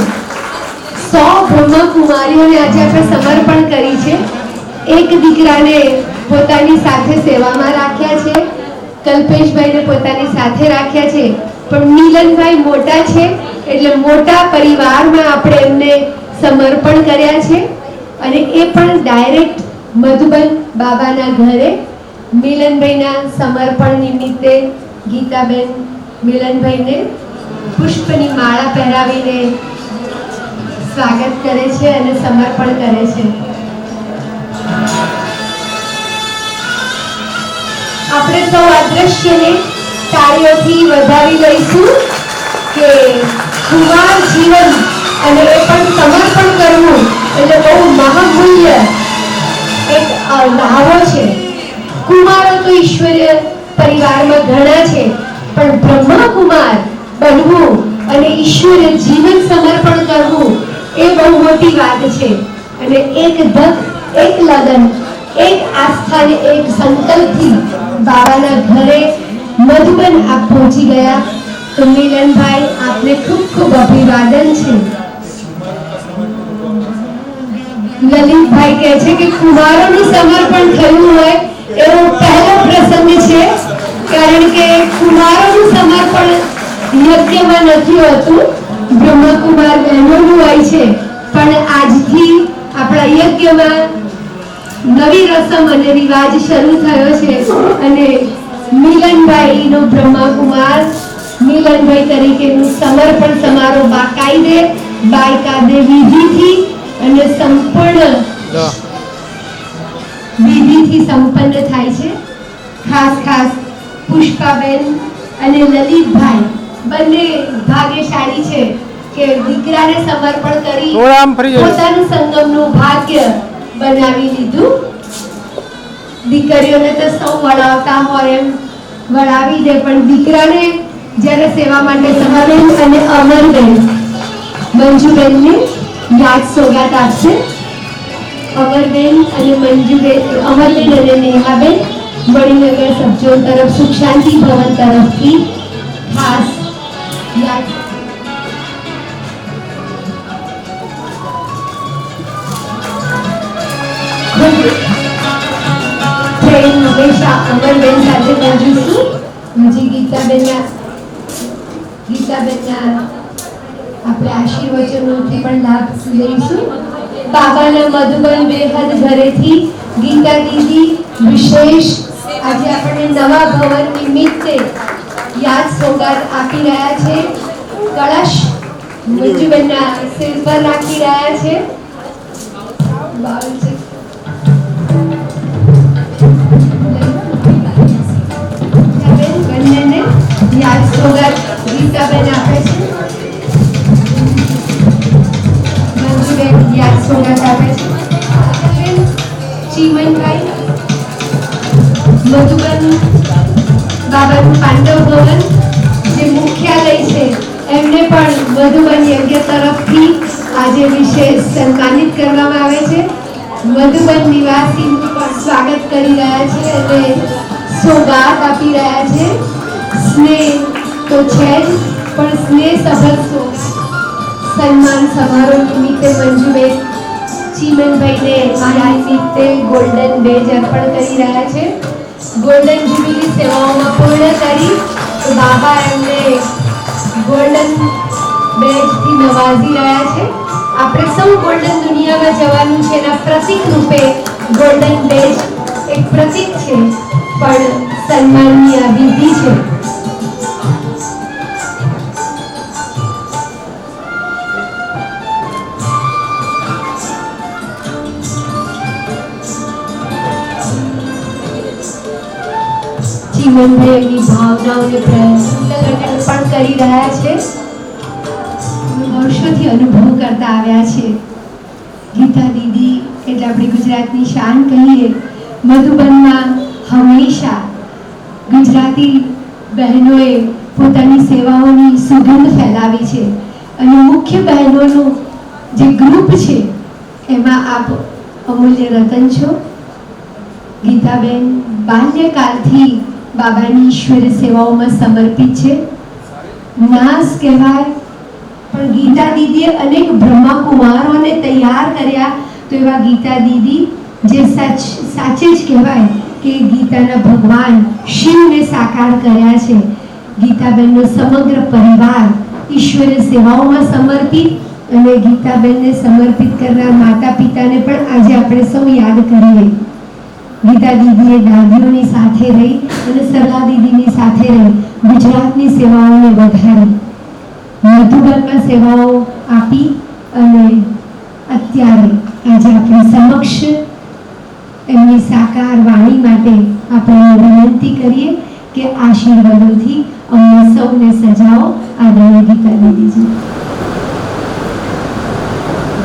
100 બ્રહ્મકુમારીઓને આજે આપણે સમર્પણ કરી છે. એક દીકરાને પોતાની સાથે સેવામાં રાખ્યા છે, કલ્પેશભાઈને પોતાની સાથે રાખ્યા છે, પણ મિલનભાઈ મોટા છે એટલે મોટા પરિવારમાં આપણે એમને સમર્પણ કર્યા છે. અને એ પણ ડાયરેક્ટ મધુબન બાબાના ઘરે મિલનભાઈના સમર્પણ નિમિત્તે ગીતાબેન મિલનભાઈને પુષ્પની માળા પહેરાવીને સ્વાગત કરે છે અને સમર્પણ કરે છે. આપણે સૌ આ દ્રશ્યને તાળીઓથી વધાવી લઈશું કે કુમાર જીવન અને એ પણ સમર્પણ કરવું એટલે બહુ મહામૂલ્ય એક લાવો છે. કુમારો તો ઈશ્વરીય પરિવારમાં ઘણા છે, પણ બ્રહ્મકુમાર બનવું અને ઈશ્વરીય જીવન સમર્પણ કરવું એ બહુ મોટી વાત છે. અને એક ધક, એક લગન, એક આસ્થા અને એક સંકલ્પથી બાબાના ઘરે મધુબન આપ પહોંચી ગયા. તો મિલનભાઈ આપને ખૂબ ખૂબ અભિવાદન છે. લલિતભાઈ કહે છે કે કુમારોનું સમર્પણ થયું હોય એવો પહેલો પ્રસંગ છે, કારણ કે કુમારોનું સમર્પણ યજ્ઞમાં નથી હોતું, બ્રહ્મકુમાર બહેનોનું હોય છે. પણ આજથી આપણા યજ્ઞમાં નવી રસમ અને રિવાજ શરૂ થયો છે અને મિલનભાઈનો બ્રહ્મકુમાર મિલનભાઈ તરીકેનું સમર્પણ સમારોહ બાકાયદે વિધિથી અને સંપૂર્ણ વિધિથી સંપન્ન થાય છે. ખાસ પુષ્પાબેન અને લલિતભાઈ બંને ભાગ્યશાળી છે કે દીકરાને સમર્પણ કરી પોતાનું સંગમનું ભાગ્ય બનાવી લીધું. દીકરીઓને તો સૌ વળાવતા હોય એમ વળાવી દે, પણ દીકરાને જ્યારે સેવા માટે સમર્પણ અને અમરબેન મંજુબેનને યાદ સોગાત આપશે. અમરબેન અને મંજુબેન, અમરબેન અને નેહાબેન વડીનગર સબઝોન તરફ સુખ શાંતિ ભવન તરફથી ખાસ યાદ. ટ્રેન હંમેશા અમરબેન સાથે પહોંચીશું. હજી ગીતાબેનના આપણે આશીર્વચનોથી પણ લાભ લઈશું. બાબાના મધુબન બેહદ ઘરેથી ગીતા દીદી વિશેષ આજે આપણે નવા ભવન નિમિત્તે યાદ સોગાદ આપી રહ્યા છે. કળશ મંજુબેનના સિર પર રાખી રહ્યા છે. બંનેને યાદ સોગાદ ગીતાબેન આપે છે. મંજુબેન યાદ સોગાદ આપે છે. ચીમનભાઈ મધુબન બાબાનું પાંડવ ભવન જે મુખ્યાલય છે એમને પણ મધુબન યજ્ઞ તરફથી આજે વિશેષ સન્માનિત કરવામાં આવે છે. મધુબન નિવાસીનું પણ સ્વાગત કરી રહ્યા છે અને સોગાદ આપી રહ્યા છે. સ્નેહ તો છે જ, પણ સ્નેહ સભર સન્માન સમારોહ નિમિત્તે મંજુબેન ચીમનભાઈને મારા નિમિત્તે ગોલ્ડન બેજ અર્પણ કરી રહ્યા છે. ગોલ્ડન જ્યુબિલી સેવાઓમાં પૂર્ણ કરી બાબા એમને ગોલ્ડન બેજથી નવાજી રહ્યા છે. આપણે સૌ ગોલ્ડન દુનિયામાં જવાનું છે, એના પ્રતીક રૂપે ગોલ્ડન બેજ એક પ્રતીક છે, પણ સન્માનની આ વિધિ છે. જીવનની ભાવનાઓને પણ કરી રહ્યા છે. વર્ષોથી અનુભવ કરતા આવ્યા છે. ગીતા દીદી એટલે આપણી ગુજરાતની શાન કહીએ. મધુબનમાં હંમેશા ગુજરાતી બહેનોએ પોતાની સેવાઓની સુગંધ ફેલાવી છે અને મુખ્ય બહેનોનું જે ગ્રુપ છે એમાં આપ અમૂલ્ય રતન છો. ગીતાબેન બાલ્યકાલથી બાબાની ઈશ્વરી સેવાઓમાં સમર્પિત છે. નાસ કહેવાય, પણ ગીતા દીદીએ અનેક બ્રહ્માકુમારોને તૈયાર કર્યા. તો એવા ગીતા દીદી જે સાચે જ કહેવાય કે ગીતાના ભગવાન શિવને સાકાર કર્યા છે. ગીતાબેનનો સમગ્ર પરિવાર ઈશ્વરી સેવાઓમાં સમર્પિત અને ગીતાબેનને સમર્પિત કરનાર માતા પિતાને પણ આજે આપણે સૌ યાદ કરીએ. ગીતા દીદીએ દાદીઓની સાથે રહી અને સરલા દીદીની સાથે રહી ગુજરાતની સેવાઓને વધારી, મધુબનમાં સેવાઓ આપી અને અત્યારે આજે આપણી સમક્ષ એમની સાકાર વાણી માટે આપણે વિનંતી કરીએ કે આશીર્વાદોથી અમને સૌને સજાવો. આદરણીય ગીતા દીદીજી.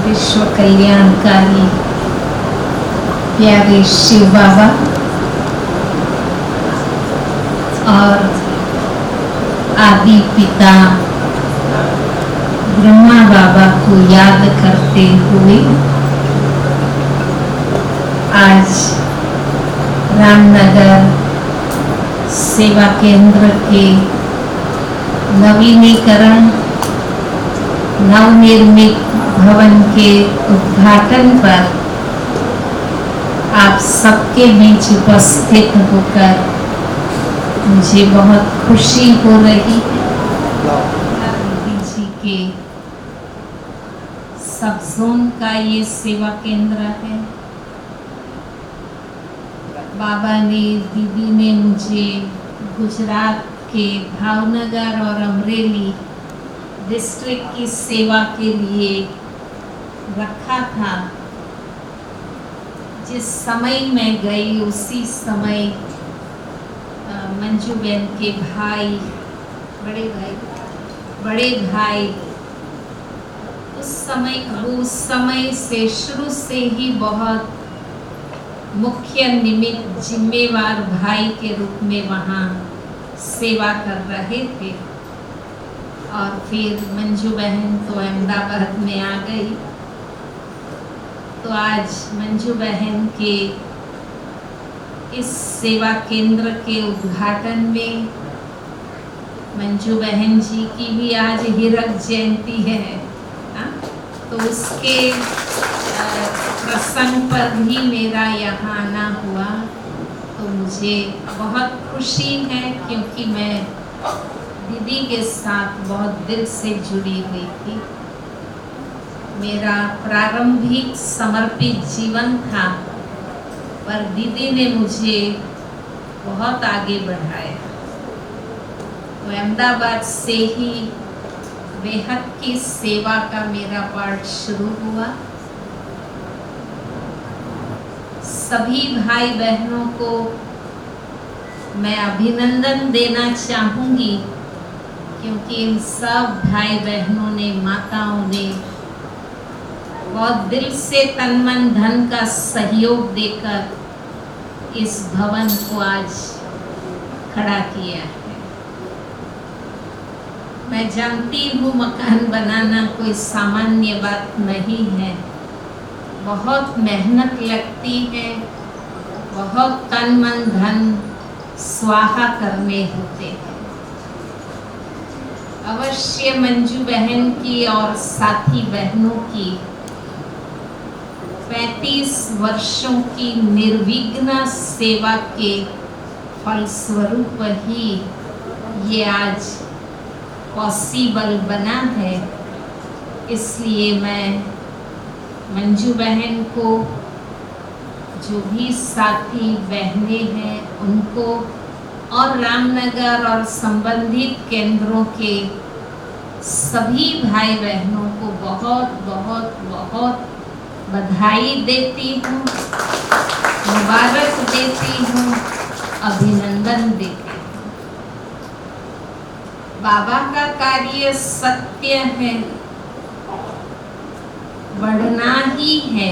विश्व कल्याणकारी प्यारे शिव बाबा और आदि पिता ब्रह्मा बाबा को याद करते हुए आज रामनगर सेवा केंद्र के नवीनीकरण नवनिर्मित भवन के उद्घाटन पर आप सबके बीच उपस्थित होकर मुझे बहुत खुशी हो रही है। दीदी जी के सब जोन का ये सेवा केंद्र है। बाबा ने, दीदी ने मुझे गुजरात के भावनगर और अमरेली डिस्ट्रिक्ट की सेवा के लिए रखा था। जिस समय मैं गई उसी समय मंजू बहन के भाई, बड़े भाई उस समय से शुरू से ही बहुत मुख्य निमित्त जिम्मेवार भाई के रूप में वहाँ सेवा कर रहे थे। और फिर मंजू बहन तो अहमदाबाद में आ गई, तो आज मंजू बहन के इस सेवा केंद्र के उद्घाटन में मंजू बहन जी की भी आज हीरक जयंती है, तो उसके प्रसंग पर भी मेरा यहाँ आना हुआ। तो मुझे बहुत खुशी है क्योंकि मैं दीदी के साथ बहुत दिल से जुड़ी हुई थी। मेरा प्रारंभिक समर्पित जीवन था, पर दीदी ने मुझे बहुत आगे बढ़ाया। तो अहमदाबाद से ही बेहद की सेवा का मेरा पाठ शुरू हुआ। सभी भाई बहनों को मैं अभिनंदन देना चाहूँगी क्योंकि इन सब भाई बहनों ने, माताओं ने बहुत दिल से तन मन धन का सहयोग देकर इस भवन को आज खड़ा किया है। मैं जानती हूँ मकान बनाना कोई सामान्य बात नहीं है, बहुत मेहनत लगती है, बहुत तन मन धन स्वाहा करने होते हैं। अवश्य मंजू बहन की और साथी बहनों की 35 वर्षों की निर्विघ्न सेवा के फलस्वरूप ही ये आज पॉसिबल बना है। इसलिए मैं मंजू बहन को, जो भी साथी बहनें हैं उनको, और रामनगर और संबंधित केंद्रों के सभी भाई बहनों को बहुत बहुत बहुत बधाई देती हूँ, मुबारक देती हूँ, अभिनंदन देती हूँ। बाबा का कार्य सत्य है, बढ़ना ही है।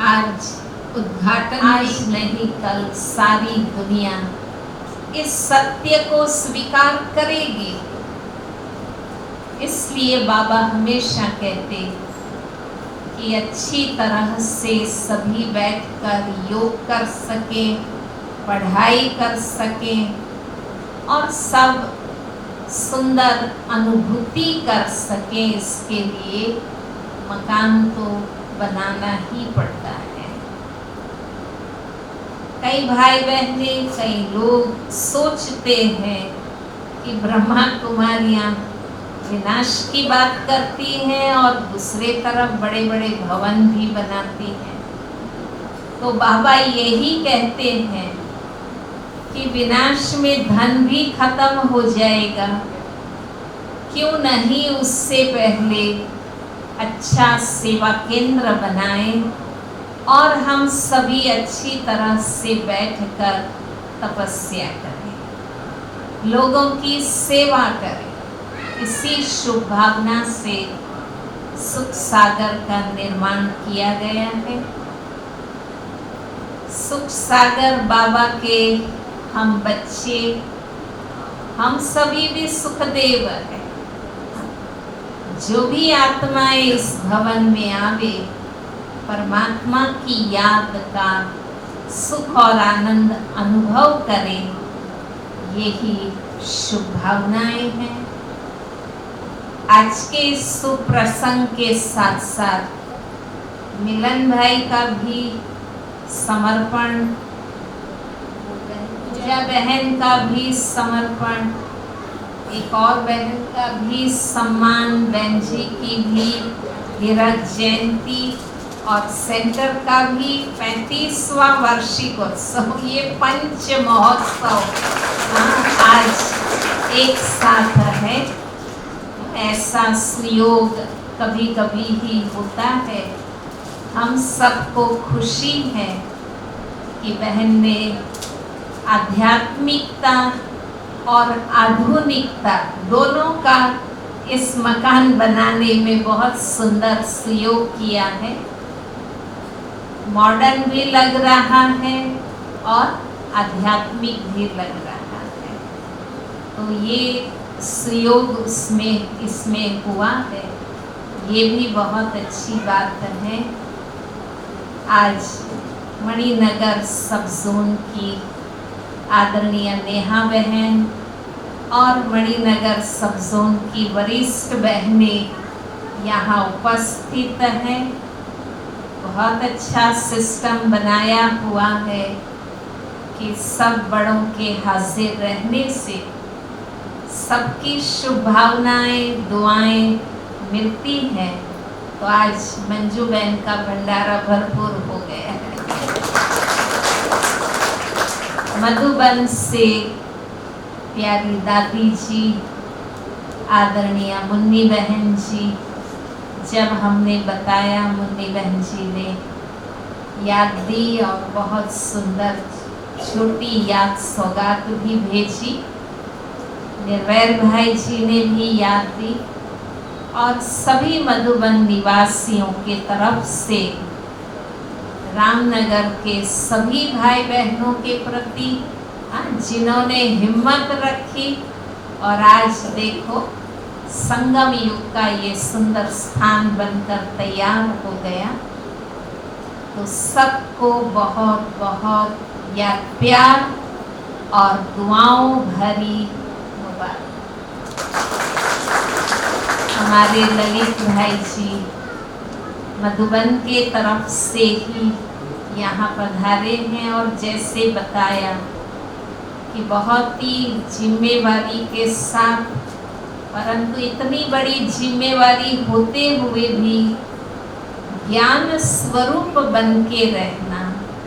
आज उद्घाटन, आज नहीं कल सारी दुनिया इस सत्य को स्वीकार करेगी। इसलिए बाबा हमेशा कहते कि अच्छी तरह से सभी बैठकर योग कर सकें, पढ़ाई कर सकें और सब सुंदर अनुभूति कर सकें। इसके लिए मकान तो बनाना ही पड़ता है। कई भाई बहने, कई लोग सोचते हैं कि ब्रह्मा कुमारियाँ विनाश की बात करती हैं और दूसरे तरफ बड़े बड़े भवन भी बनाती हैं। तो बाबा यही कहते हैं कि विनाश में धन भी खत्म हो जाएगा, क्यों नहीं उससे पहले अच्छा सेवा केंद्र बनाएं और हम सभी अच्छी तरह से बैठकर तपस्या करें, लोगों की सेवा करें। इसी शुभ भावना से सुख सागर का निर्माण किया गया है। सुख सागर बाबा के हम बच्चे, हम सभी भी सुखदेव हैं। जो भी आत्माएं इस भवन में आवे, परमात्मा की याद का सुख और आनंद अनुभव करें, यही शुभकामनाएं हैं। आज के सुप्रसंग के साथ साथ मिलन भाई का भी समर्पण, पूजा बहन का भी समर्पण, एक और बहन का भी सम्मान, बहन जी की भी हीरक जयंती और सेंटर का भी 35वां वार्षिकोत्सव, ये पंच महोत्सव आज एक साथ है। ऐसा सुयोग कभी कभी ही होता है। हम सबको खुशी है कि बहन ने आध्यात्मिकता और आधुनिकता दोनों का इस मकान बनाने में बहुत सुंदर सहयोग किया है। मॉडर्न भी लग रहा है और आध्यात्मिक भी लग रहा है, तो ये सहयोग इसमें हुआ है, ये भी बहुत अच्छी बात है। आज मणिनगर सब जोन की आदरणीय नेहा बहन और मणिनगर सब जोन की वरिष्ठ बहनें यहाँ उपस्थित हैं। बहुत अच्छा सिस्टम बनाया हुआ है कि सब बड़ों के हाजिर रहने से सबकी शुभ भावनाएं, दुआएं मिलती हैं। तो आज मंजू बहन का भंडारा भरपूर हो गया है। मधुबन से प्यारी दादी जी, आदरणीय मुन्नी बहन जी, जब हमने बताया मुन्नी बहन जी ने याद दी और बहुत सुंदर छोटी याद सौगात भी भेजी। निर्वैर भाई जी ने भी याद दी और सभी मधुबन निवासियों के तरफ से रामनगर के सभी भाई बहनों के प्रति जिन्होंने हिम्मत रखी और आज देखो संगम युग का ये सुंदर स्थान बनकर तैयार हो गया। तो सबको बहुत बहुत या प्यार और दुआओं भरी मुबारक। हमारे ललित भाई जी मधुबन के तरफ से ही यहाँ पधारे हैं और जैसे बताया कि बहुत ही जिम्मेवारी के साथ, परंतु इतनी बड़ी जिम्मेवारी होते हुए भी ज्ञान स्वरूप बन के रहना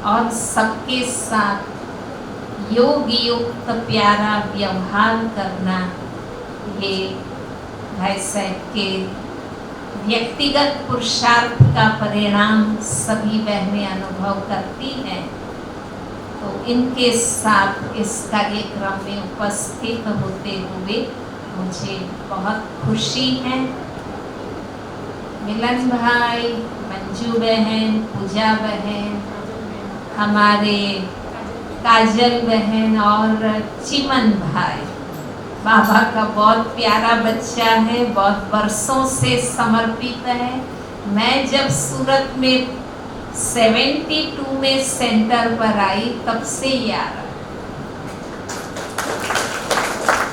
और सबके साथ योग युक्त प्यारा व्यवहार करना, ये भाई साहब के व्यक्तिगत पुरुषार्थ का परिणाम सभी बहनें अनुभव करती हैं। तो इनके साथ इस कार्यक्रम में उपस्थित होते हुए मुझे बहुत खुशी है। मिलन भाई, मंजू बहन, पूजा बहन, हमारे काजल बहन और चिमन भाई, बाबा का बहुत प्यारा बच्चा है, बहुत बरसों से समर्पित है। मैं जब सूरत में 72 में सेंटर पर आई तब से यार,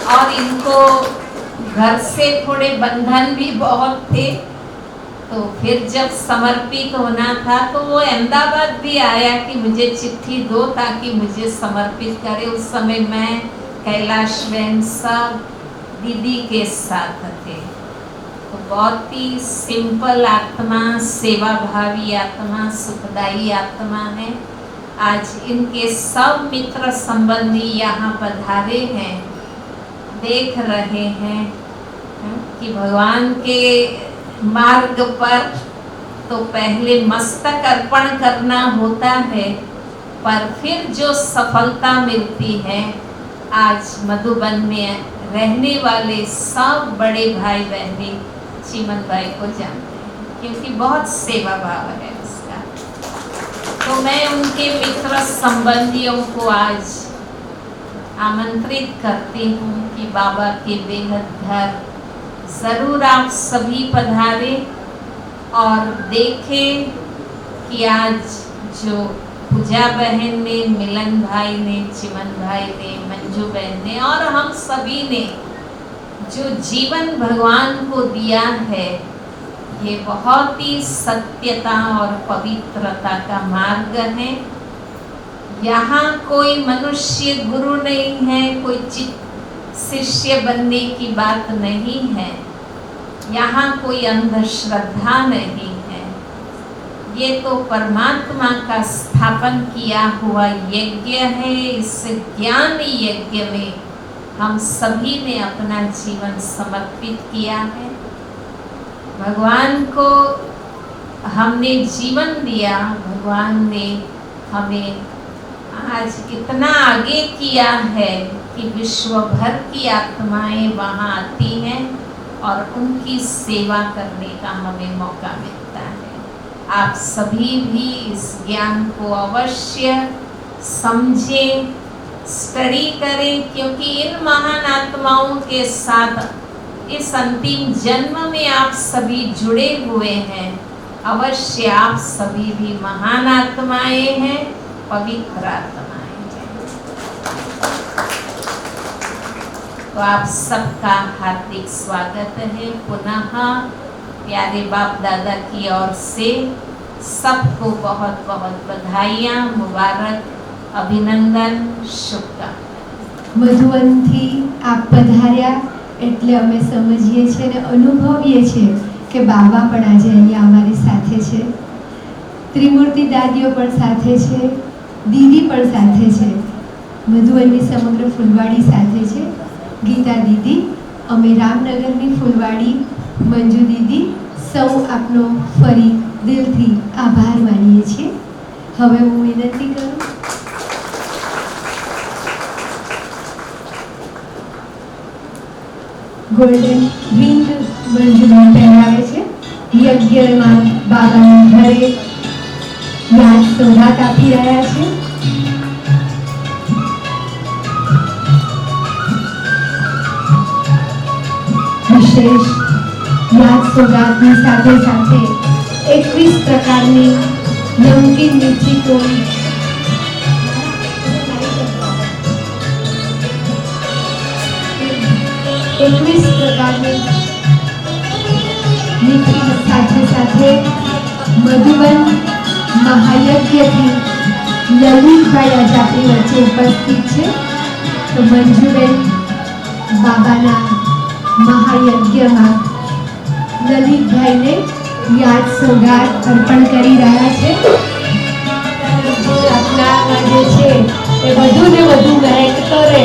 और इनको घर से थोड़े बंधन भी बहुत थे, तो फिर जब समर्पित होना था तो वो अहमदाबाद भी आया कि मुझे चिट्ठी दो ताकि मुझे समर्पित करे। उस समय मैं कैलाश बहन सब दीदी के साथ थे। तो बहुत ही सिंपल आत्मा, सेवा भावी आत्मा, सुखदायी आत्मा है। आज इनके सब मित्र संबंधी यहाँ पधारे हैं, देख रहे हैं कि भगवान के मार्ग पर तो पहले मस्तक अर्पण करना होता है, पर फिर जो सफलता मिलती है, आज मधुबन में रहने वाले सब बड़े भाई बहने चिमन भाई को जानते हैं, क्योंकि बहुत सेवा भाव है उसका। तो मैं उनके मित्र संबंधियों को आज आमंत्रित करती हूँ कि बाबा के बेहद घर जरूर आप सभी पधारे और देखें कि आज जो पूजा बहन ने, मिलन भाई ने, चिमन भाई ने, मंजू बहन ने और हम सभी ने जो जीवन भगवान को दिया है, ये बहुत ही सत्यता और पवित्रता का मार्ग है। यहाँ कोई मनुष्य गुरु नहीं है, कोई शिष्य बनने की बात नहीं है, यहाँ कोई अंधश्रद्धा नहीं है। ये तो परमात्मा का स्थापन किया हुआ यज्ञ है। इस ज्ञान यज्ञ में हम सभी ने अपना जीवन समर्पित किया है। भगवान को हमने जीवन दिया, भगवान ने हमें आज इतना आगे किया है कि विश्व भर की आत्माएं वहाँ आती हैं और उनकी सेवा करने का हमें मौका मिलता है। आप सभी भी इस ज्ञान को अवश्य समझें, स्टडी करें, क्योंकि इन महान आत्माओं के साथ इस अंतिम जन्म में आप सभी जुड़े हुए हैं। अवश्य आप सभी भी महान आत्माएं हैं, पवित्र आत्माएं हैं। तो आप सबका हार्दिक स्वागत है। पुनः प्यारे बाप दादा की ओर से सबको बहुत बहुत बधाइयाँ, मुबारक, अभिनंदन, शुभकामनाएं। મધુવનથી આપ પધાર્યા એટલે અમે સમજીએ છીએ અને અનુભવીએ છીએ કે બાબા પણ આજે અહીંયા અમારી સાથે છે, ત્રિમૂર્તિ દાદીઓ પણ સાથે છે, દીદી પણ સાથે છે, મધુવનની સમગ્ર ફૂલવાડી સાથે છે, ગીતા દીદી, અમે રામનગરની ફૂલવાડી, મંજુ દીદી, સૌ આપનો ફરી દિલથી આભાર માનીએ છીએ। હવે હું વિનંતી કરું गोल्डन रिंग मंजूबेन पहनावे छे। यज्ञમાં બાબાના ઘરે યાદ સોગાત આપી રહ્યા છે। વિશેષ યાદ સોગાતની સાથે સાથે 21 પ્રકારની નમકીન મીઠી ટોળી, 21 પ્રકારની મીઠી સાથે સાથે મધુવન મહાયજ્ઞથી લલિતભાઈ આજે આપણી વચ્ચે ઉપસ્થિત છે। તો મંજુબેન બાબાના મહાયજ્ઞમાં લલિતભાઈને યાદ સોગાત અર્પણ કરી રહ્યા છે। આપણામાં જે છે એ વધુ ને વધુ મહેક કરે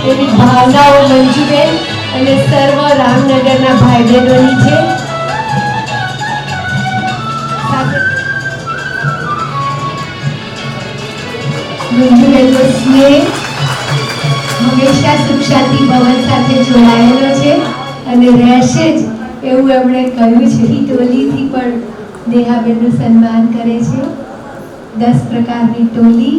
એવી ભાવનાઓ મંજુબેન અને સર્વ રામનગરના ભાઈ બહેનોની છે। મંજુબેનનો સ્નેહ હંમેશા સુખ શાંતિ ભવન સાથે જોડાયેલો છે અને રહેશે જ એવું એમણે કહ્યું છે। એ ટોલીથી પણ નેહાબેનનું સન્માન કરે છે। 10 પ્રકારની ટોલી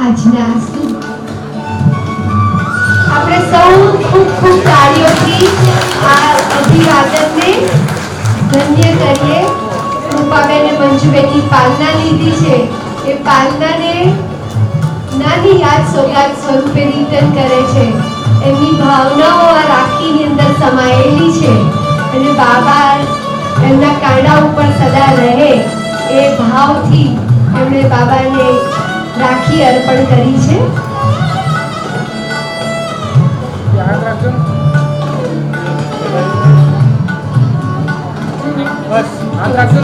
આજના આપણે સૌ ખૂબ ખૂબ તાળીઓથી આ અભિવાદનને ધન્ય કરીએ। રૂપાબેને મંજુબેનની પાલના લીધી છે, એ પાલનાને નાની યાદ સોગાત સ્વરૂપે રિટર્ન કરે છે। એમની ભાવનાઓ આ રાખીની અંદર સમાયેલી છે અને બાબા એમના કાંડા ઉપર સદા રહે એ ભાવથી એમણે બાબાને राखी अर्पण करी छे। बस हाथ रखो।